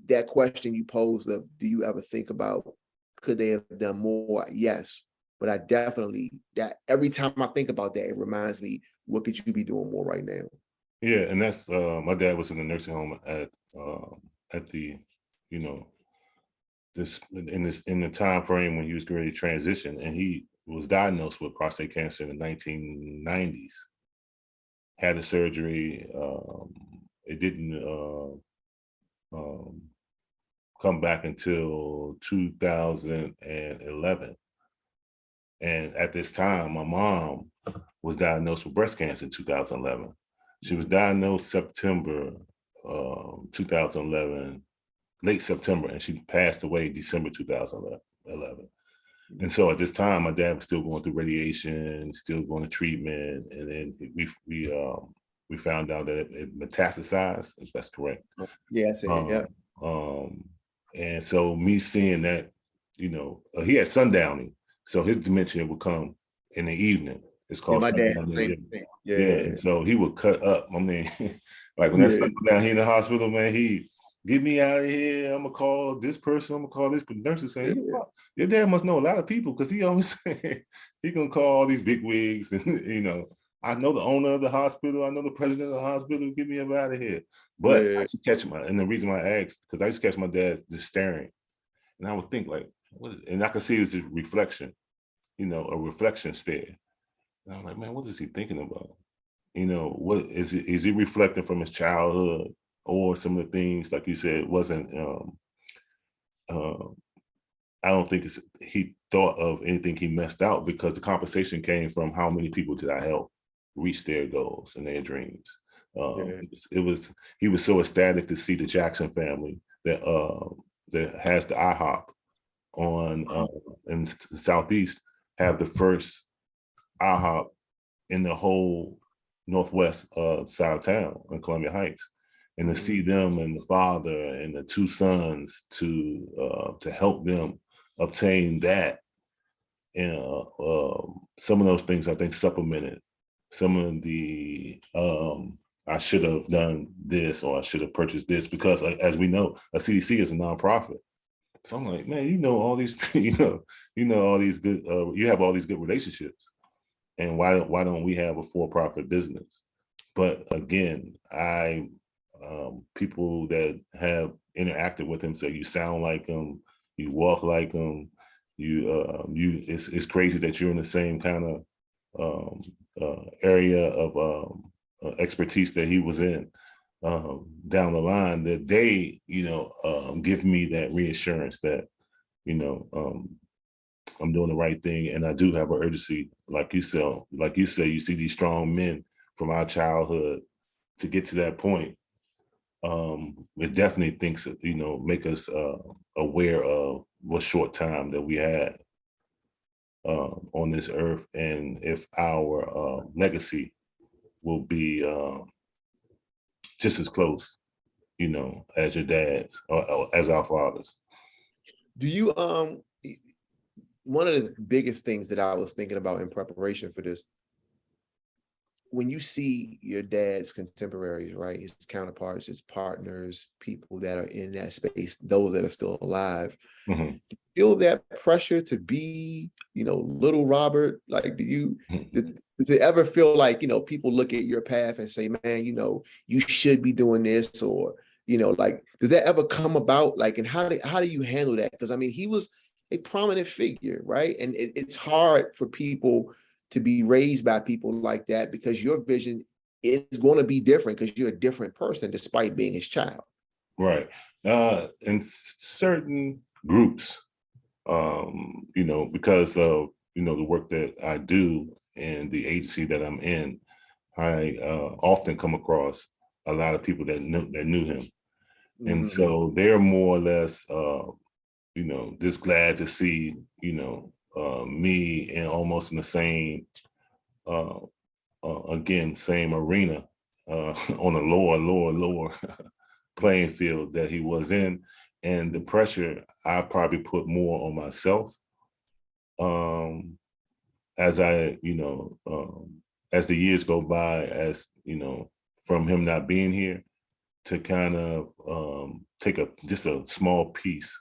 that question you posed of, do you ever think about, could they have done more? Yes. But I definitely, that every time I think about that, it reminds me, what could you be doing more right now? Yeah, and that's my dad was in the nursing home at the, this in the time frame when he was ready to transition, and he was diagnosed with prostate cancer in the 1990s. Had the surgery. It didn't come back until 2011. And at this time, my mom was diagnosed with breast cancer in 2011. She was diagnosed September 2011, late September, and she passed away December 2011. And so at this time, my dad was still going through radiation, still going to treatment, and then we found out that it metastasized, if that's correct. Yeah, I see. Yeah. And so me seeing that, he had sundowning, so his dementia would come in the evening. It's called my dad. sundowning. Yeah. And so he would cut up. I mean, like when that's down here in the hospital, man, he get me out of here. I'm gonna call this person. I'm gonna call this. But nurses saying, your dad must know a lot of people, because he always he gonna call all these big wigs, and I know the owner of the hospital. I know the president of the hospital. Get me out of here. But I used to catch and the reason why I asked, because I used to catch my dad just staring, and I would think like, and I could see it was a reflection, a reflection stare. And I'm like, man, what is he thinking about? What is it? Is he reflecting from his childhood, or some of the things, like you said, wasn't? I don't think he thought of anything he messed out, because the conversation came from how many people did I help reach their goals and their dreams. He was so ecstatic to see the Jackson family that has the IHOP on in the Southeast have the first IHOP in the whole Northwest side of town in Columbia Heights, and to see them and the father and the two sons to help them obtain that, and some of those things I think supplemented some of the I should have done this, or I should have purchased this, because as we know, a CDC is a nonprofit. So I'm like, man, you know all these, all these good, you have all these good relationships, and why don't we have a for-profit business? But again, people that have interacted with him say you sound like him, you walk like him, it's crazy that you're in the same kind of area of expertise that he was in. Down the line, that they, give me that reassurance that, I'm doing the right thing, and I do have an urgency, like you say, you see these strong men from our childhood to get to that point. It definitely thinks, make us aware of what short time that we had on this earth, and if our legacy will be just as close, as your dad's or as our fathers. Do you one of the biggest things that I was thinking about in preparation for this, when you see your dad's contemporaries, right, his counterparts, his partners, people that are in that space, those that are still alive, Mm-hmm. feel that pressure to be, little Robert? Like, does it ever feel like, people look at your path and say, man, you should be doing this, or, like, does that ever come about? Like, and how do you handle that? Because I mean, he was a prominent figure, right? And it's hard for people to be raised by people like that, because your vision is going to be different because you're a different person despite being his child. Right. In certain groups, because of, the work that I do and the agency that I'm in, I often come across a lot of people that knew him. Mm-hmm. And so they're more or less, just glad to see, me in almost in the same, same arena, on a lower playing field that he was in. And the pressure I probably put more on myself, as I, as the years go by, as, from him not being here, to kind of take just a small piece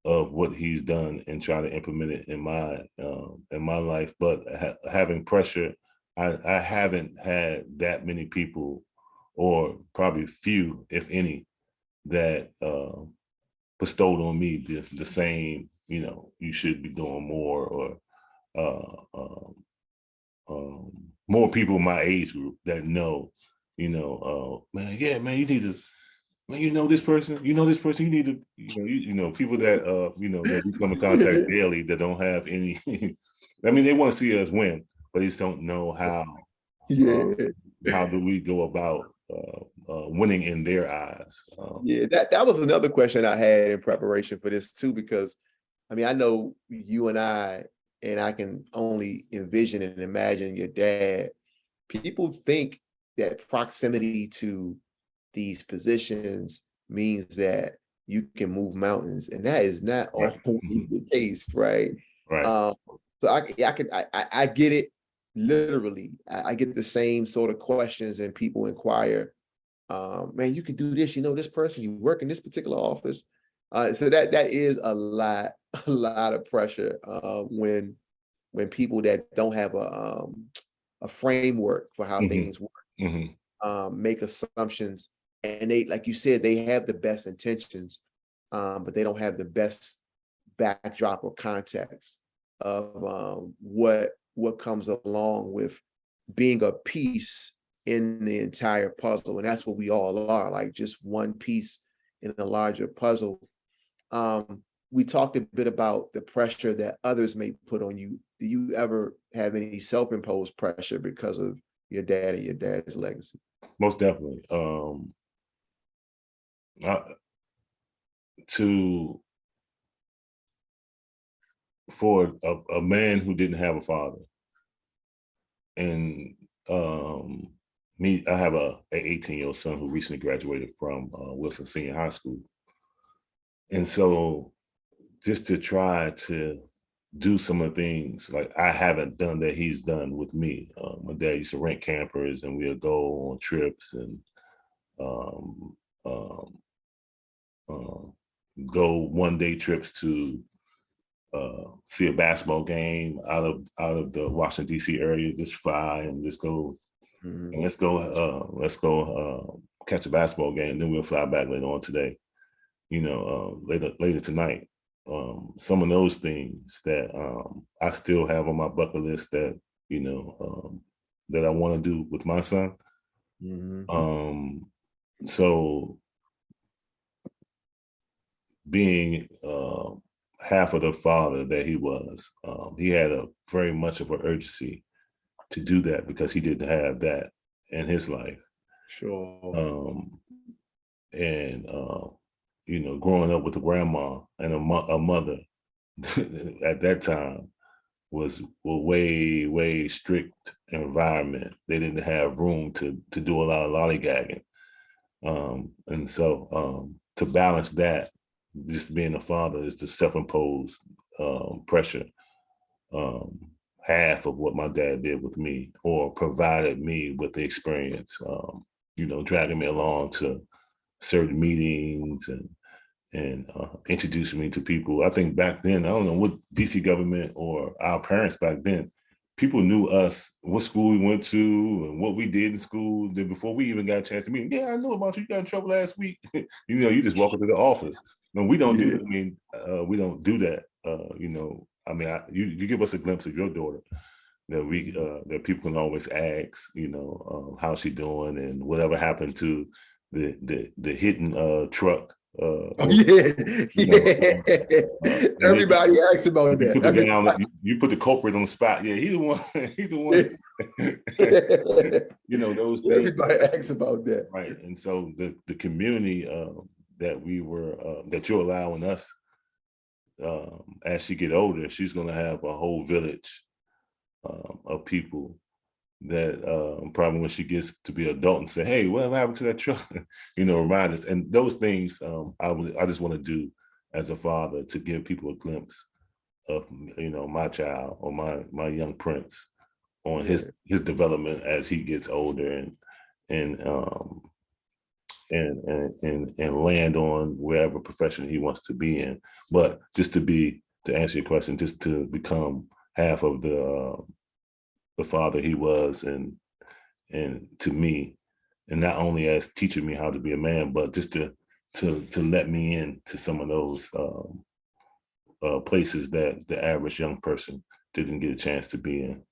of what he's done and try to implement it in my life. But having pressure, I haven't had that many people, or probably few, if any, that bestowed on me the same, you should be doing more, or more people in my age group that know, man, yeah, man, you need to, man, this person, this person, you need to, people that, that we come in contact daily that don't have any, I mean, they want to see us win, but they just don't know how. Yeah. How do we go about winning in their eyes? Yeah, that was another question I had in preparation for this too, because I mean, I know you and I can only envision and imagine your dad. People think that proximity to these positions means that you can move mountains, and that is not always the case, right? Right. So I get it. Literally, I get the same sort of questions, and people inquire, man, you can do this, this person, you work in this particular office. So that is a lot of pressure when people that don't have a framework for how things work make assumptions, and they, like you said, they have the best intentions, but they don't have the best backdrop or context of what comes along with being a piece in the entire puzzle. And that's what we all are, like just one piece in a larger puzzle. We talked a bit about the pressure that others may put on you. Do you ever have any self-imposed pressure because of your dad and your dad's legacy? Most definitely. For a man who didn't have a father, and me, I have a 18-year-old son who recently graduated from Wilson Senior High School. And so just to try to do some of the things like I haven't done that he's done with me. My dad used to rent campers, and we'll go on trips, and go one-day trips to see a basketball game out of the Washington D.C. area. Just fly and just go and let's go catch a basketball game. And then we'll fly back later on today. Later tonight. Some of those things that I still have on my bucket list that that I want to do with my son. So being half of the father that he was, he had a very much of an urgency to do that because he didn't have that in his life. Sure. And growing up with a grandma and a mother at that time was a way strict environment. They didn't have room to do a lot of lollygagging. And so to balance that, just being a father is the self-imposed pressure. Half of what my dad did with me or provided me with the experience, dragging me along to certain meetings and introducing me to people. I think back then, I don't know what DC government or our parents back then, people knew us, what school we went to and what we did in school. Then before we even got a chance to meet, yeah, I know about you. You got in trouble last week. You just walk into the office. No, we don't do that. I mean, we don't do that. You give us a glimpse of your daughter that that people can always ask, how's she doing and whatever happened to the hidden truck. Everybody asks about that. You put the culprit on the spot. Yeah, he's the one. He's the one. Those things. Everybody asks about that. Right, and so the community that you're allowing us, as she get older, she's going to have a whole village of people that probably when she gets to be an adult and say, hey, what happened to that truck? Remind us. And those things I just want to do as a father, to give people a glimpse of, my child or my young prince on his development as he gets older and land on wherever profession he wants to be in. But just to answer your question, just to become half of the father he was and to me, and not only as teaching me how to be a man, but just to let me in to some of those places that the average young person didn't get a chance to be in.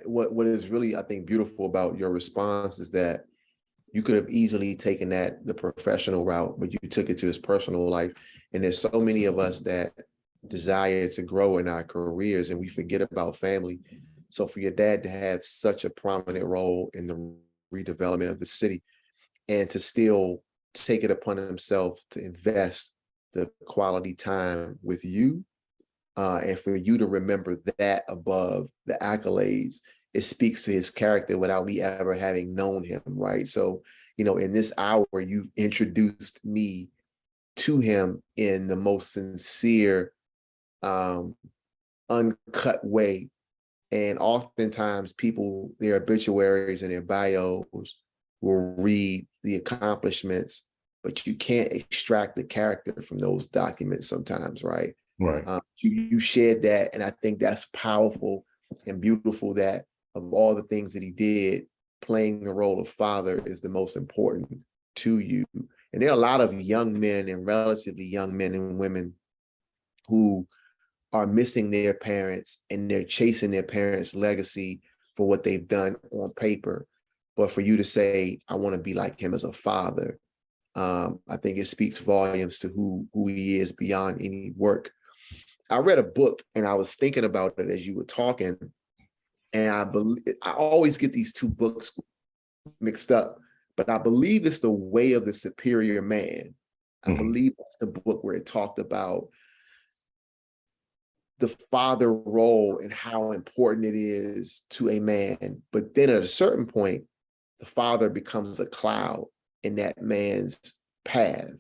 What is really, I think, beautiful about your response is that you could have easily taken the professional route, but you took it to his personal life. And there's so many of us that desire to grow in our careers and we forget about family. So for your dad to have such a prominent role in the redevelopment of the city and to still take it upon himself to invest the quality time with you, and for you to remember that above the accolades, it speaks to his character without me ever having known him, right? So, in this hour, you've introduced me to him in the most sincere, uncut way. And oftentimes people, their obituaries and their bios will read the accomplishments, but you can't extract the character from those documents sometimes, right? Right. You shared that, and I think that's powerful and beautiful that of all the things that he did, playing the role of father is the most important to you. And there are a lot of young men and relatively young men and women who are missing their parents and they're chasing their parents' legacy for what they've done on paper. But for you to say, I want to be like him as a father, I think it speaks volumes to who he is beyond any work. I read a book and I was thinking about it as you were talking, and I always get these two books mixed up, but I believe it's The Way of the Superior Man. I believe that's the book where it talked about the father role and how important it is to a man. But then at a certain point, the father becomes a cloud in that man's path.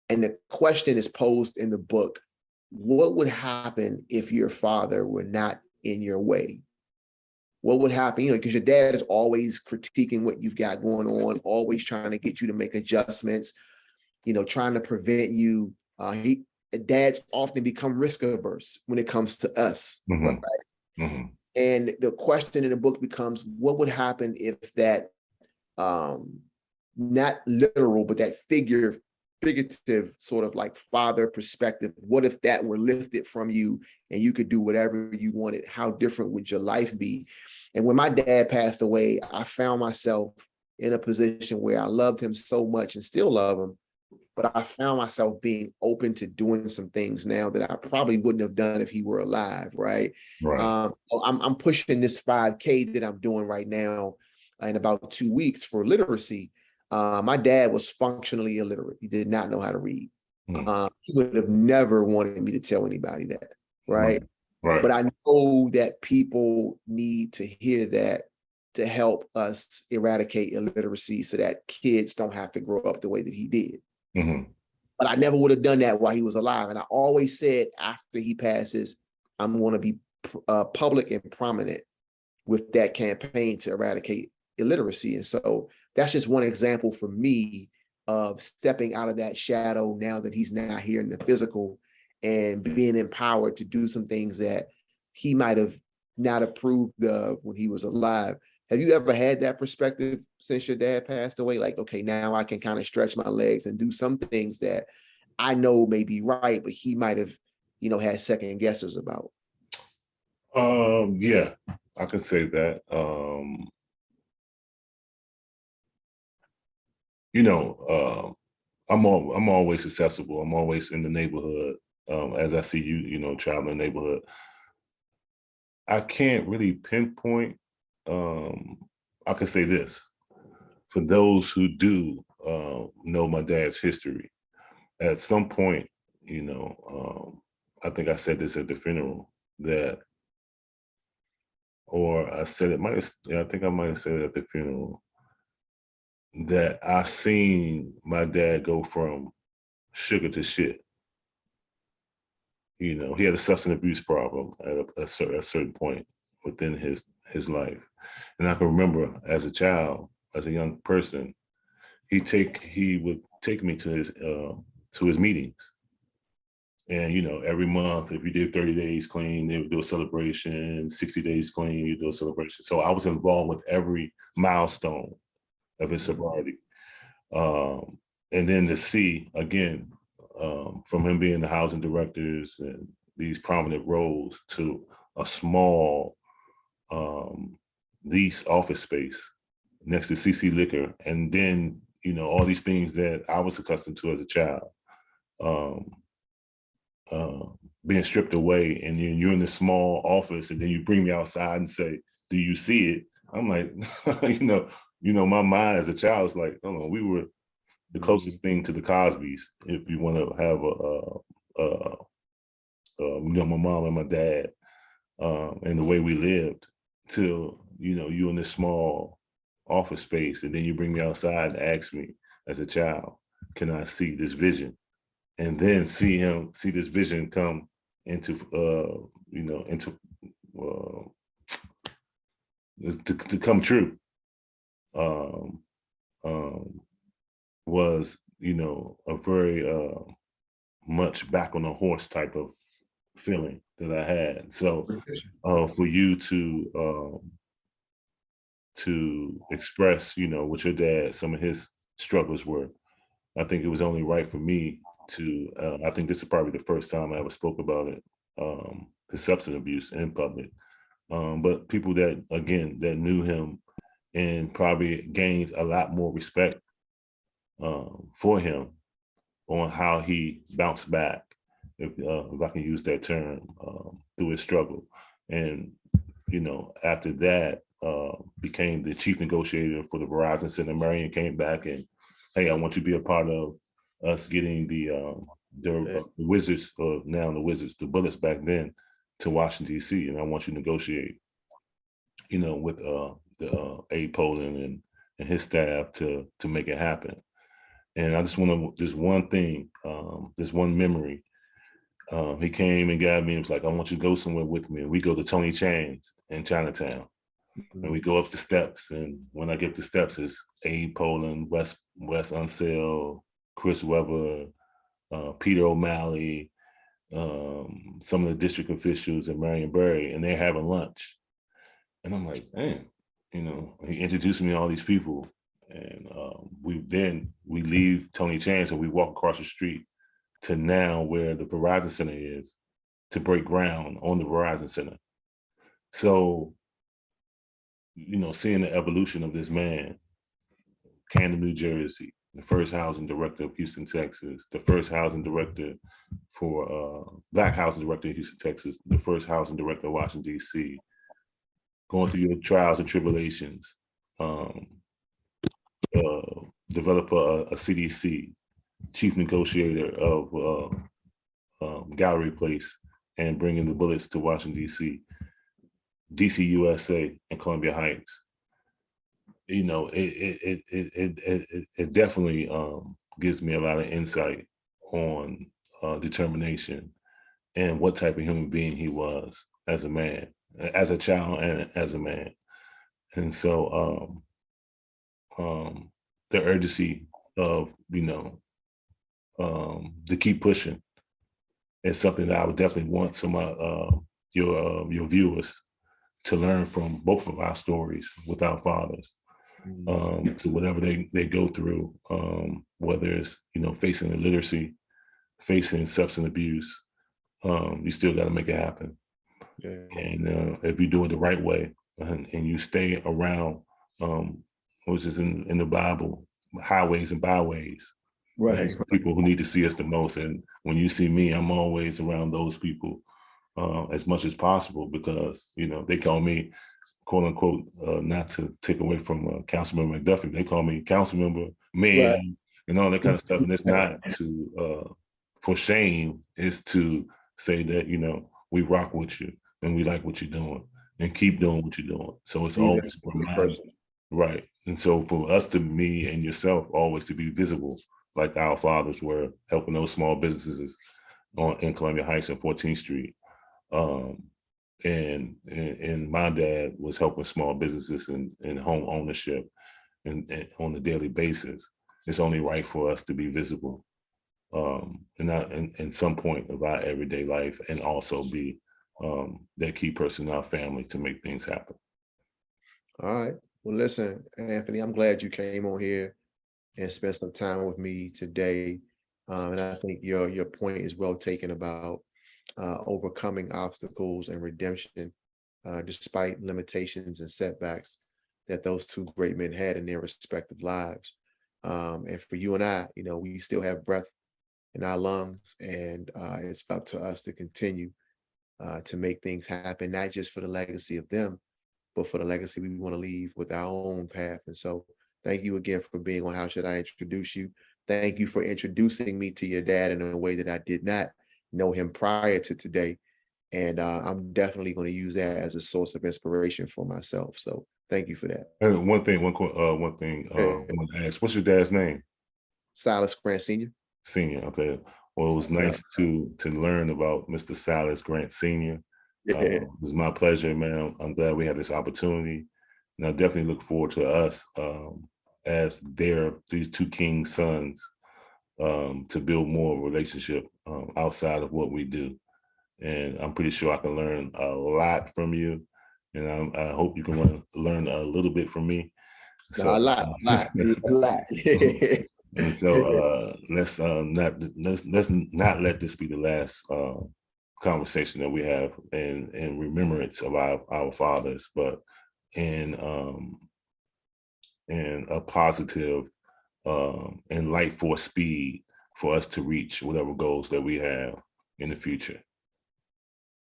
And the question is posed in the book, what would happen if your father were not in your way? What would happen? Because your dad is always critiquing what you've got going on, always trying to get you to make adjustments. trying to prevent you. Dads often become risk averse when it comes to us, right? And the question in the book becomes, what would happen if that, not literal, but that figurative sort of like father perspective, what if that were lifted from you and you could do whatever you wanted? How different would your life be? And when my dad passed away, I found myself in a position where I loved him so much and still love him, but I found myself being open to doing some things now that I probably wouldn't have done if he were alive, right? Right. I'm pushing this 5K that I'm doing right now in about 2 weeks for literacy. My dad was functionally illiterate. He did not know how to read. He would have never wanted me to tell anybody that, right? Right. But I know that people need to hear that to help us eradicate illiteracy so that kids don't have to grow up the way that he did. But I never would have done that while he was alive. And I always said after he passes, I'm going to be public and prominent with that campaign to eradicate illiteracy. And so that's just one example for me of stepping out of that shadow now that he's not here in the physical and being empowered to do some things that he might have not approved of when he was alive. Have you ever had that perspective since your dad passed away? Like, okay, now I can kind of stretch my legs and do some things that I know may be right, but he might have, had second guesses about. Yeah, I can say that. I'm always accessible. I'm always in the neighborhood. As I see you, traveling in the neighborhood. I can't really pinpoint. I can say this for those who do know my dad's history. At some point, I think I said this at the funeral or I said it. I think I might have said it at the funeral that I seen my dad go from sugar to shit. He had a substance abuse problem at a certain point within his life. And I can remember as a child, as a young person, he would take me to his meetings. And, every month, if you did 30 days clean, they would do a celebration, 60 days clean, you do a celebration. So I was involved with every milestone of his sobriety. And then to see, again, from him being the housing directors and these prominent roles to a small lease office space next to CC Liquor, and then all these things that I was accustomed to as a child, being stripped away, and then you're in this small office, and then you bring me outside and say, "Do you see it?" I'm like, my mind as a child was like, "Oh, we were the closest thing to the Cosbys, if you want to have my mom and my dad, and the way we lived, till you in this small office space, and then you bring me outside and ask me as a child, can I see this vision? And then see this vision come into to come true. Was a very much back on a horse type of feeling that I had. So for you to express with your dad some of his struggles were, I think it was only right for me to I think this is probably the first time I ever spoke about it, his substance abuse in public, but people that knew him and probably gained a lot more respect for him on how he bounced back, if I can use that term, through his struggle. And, after that, became the chief negotiator for the Verizon Center. Marion came back and, hey, I want you to be a part of us getting the Wizards, or now the Wizards, the Bullets back then, to Washington, D.C. And I want you to negotiate, with the Abe Poland and his staff to make it happen. And I just want to, this one thing, this one memory. He came and got me and was like, I want you to go somewhere with me. And we go to Tony Chan's in Chinatown. And we go up the steps. And when I get up the steps, it's Abe Poland, Wes Unseld, Chris Webber, Peter O'Malley, some of the district officials in Marionberry, and they're having lunch. And I'm like, man, he introduced me to all these people. And we leave Tony Chance and we walk across the street to now where the Verizon Center is, to break ground on the Verizon Center. So, seeing the evolution of this man, Camden, New Jersey, the first housing director of Houston, Texas, the first housing director for Black housing director in Houston, Texas, the first housing director of Washington, D.C., going through your trials and tribulations, develop a CDC, chief negotiator of Gallery Place, and bringing the bullets to Washington, D.C., DC, USA, and Columbia Heights. It definitely gives me a lot of insight on determination and what type of human being he was as a man, as a child, and as a man. And so the urgency of, to keep pushing is something that I would definitely want some your viewers to learn from both of our stories with our fathers, to whatever they go through, whether it's, facing illiteracy, facing substance abuse, you still got to make it happen. Yeah. And if you do it the right way and you stay around, which is in the Bible, highways and byways, Right. people who need to see us the most. And when you see me, I'm always around those people as much as possible, because, they call me, quote unquote, not to take away from Councilmember McDuffie, they call me Councilmember, Mayor, right, and all that kind of stuff. And it's not to, for shame, it's to say that, we rock with you and we like what you're doing and keep doing what you're doing. So it's always a reminder. Right. And so for us, to me and yourself, always to be visible, like our fathers were, helping those small businesses in Columbia Heights and 14th Street. And my dad was helping small businesses and home ownership and on a daily basis. It's only right for us to be visible in some point of our everyday life, and also be that key person in our family to make things happen. All right. Well, listen, Anthony, I'm glad you came on here and spent some time with me today. And I think your point is well taken about overcoming obstacles and redemption, despite limitations and setbacks that those two great men had in their respective lives. And for you and I, we still have breath in our lungs, and it's up to us to continue to make things happen, not just for the legacy of them, but for the legacy we want to leave with our own path. And so thank you again for being on How Should I Introduce You? Thank you for introducing me to your dad in a way that I did not know him prior to today. And I'm definitely going to use that as a source of inspiration for myself. So thank you for that. And one thing I want to ask, what's your dad's name? Silas Grant Sr. Senior, okay. Well, it was nice to learn about Mr. Silas Grant Sr. It was my pleasure, man. I'm glad we had this opportunity. And I definitely look forward to us as these two king sons to build more relationship outside of what we do. And I'm pretty sure I can learn a lot from you. And I hope you can learn a little bit from me. So, a lot. And so let's not let this be the last conversation that we have in remembrance of our fathers, but in a positive and light force speed for us to reach whatever goals that we have in the future.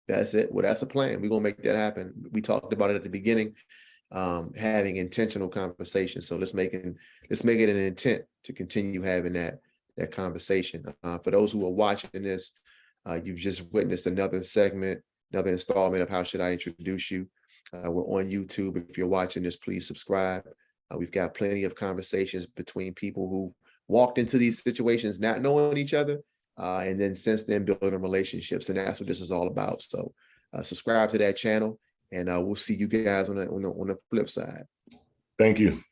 That's it. Well, that's the plan. We're gonna make that happen. We talked about it at the beginning, having intentional conversations. So let's make it an intent to continue having that conversation. For those who are watching this, you've just witnessed another segment, another installment of How Should I Introduce You? We're on YouTube. If you're watching this, please subscribe. We've got plenty of conversations between people who walked into these situations not knowing each other, and then since then building relationships. And that's what this is all about. So subscribe to that channel, and we'll see you guys on the flip side. Thank you.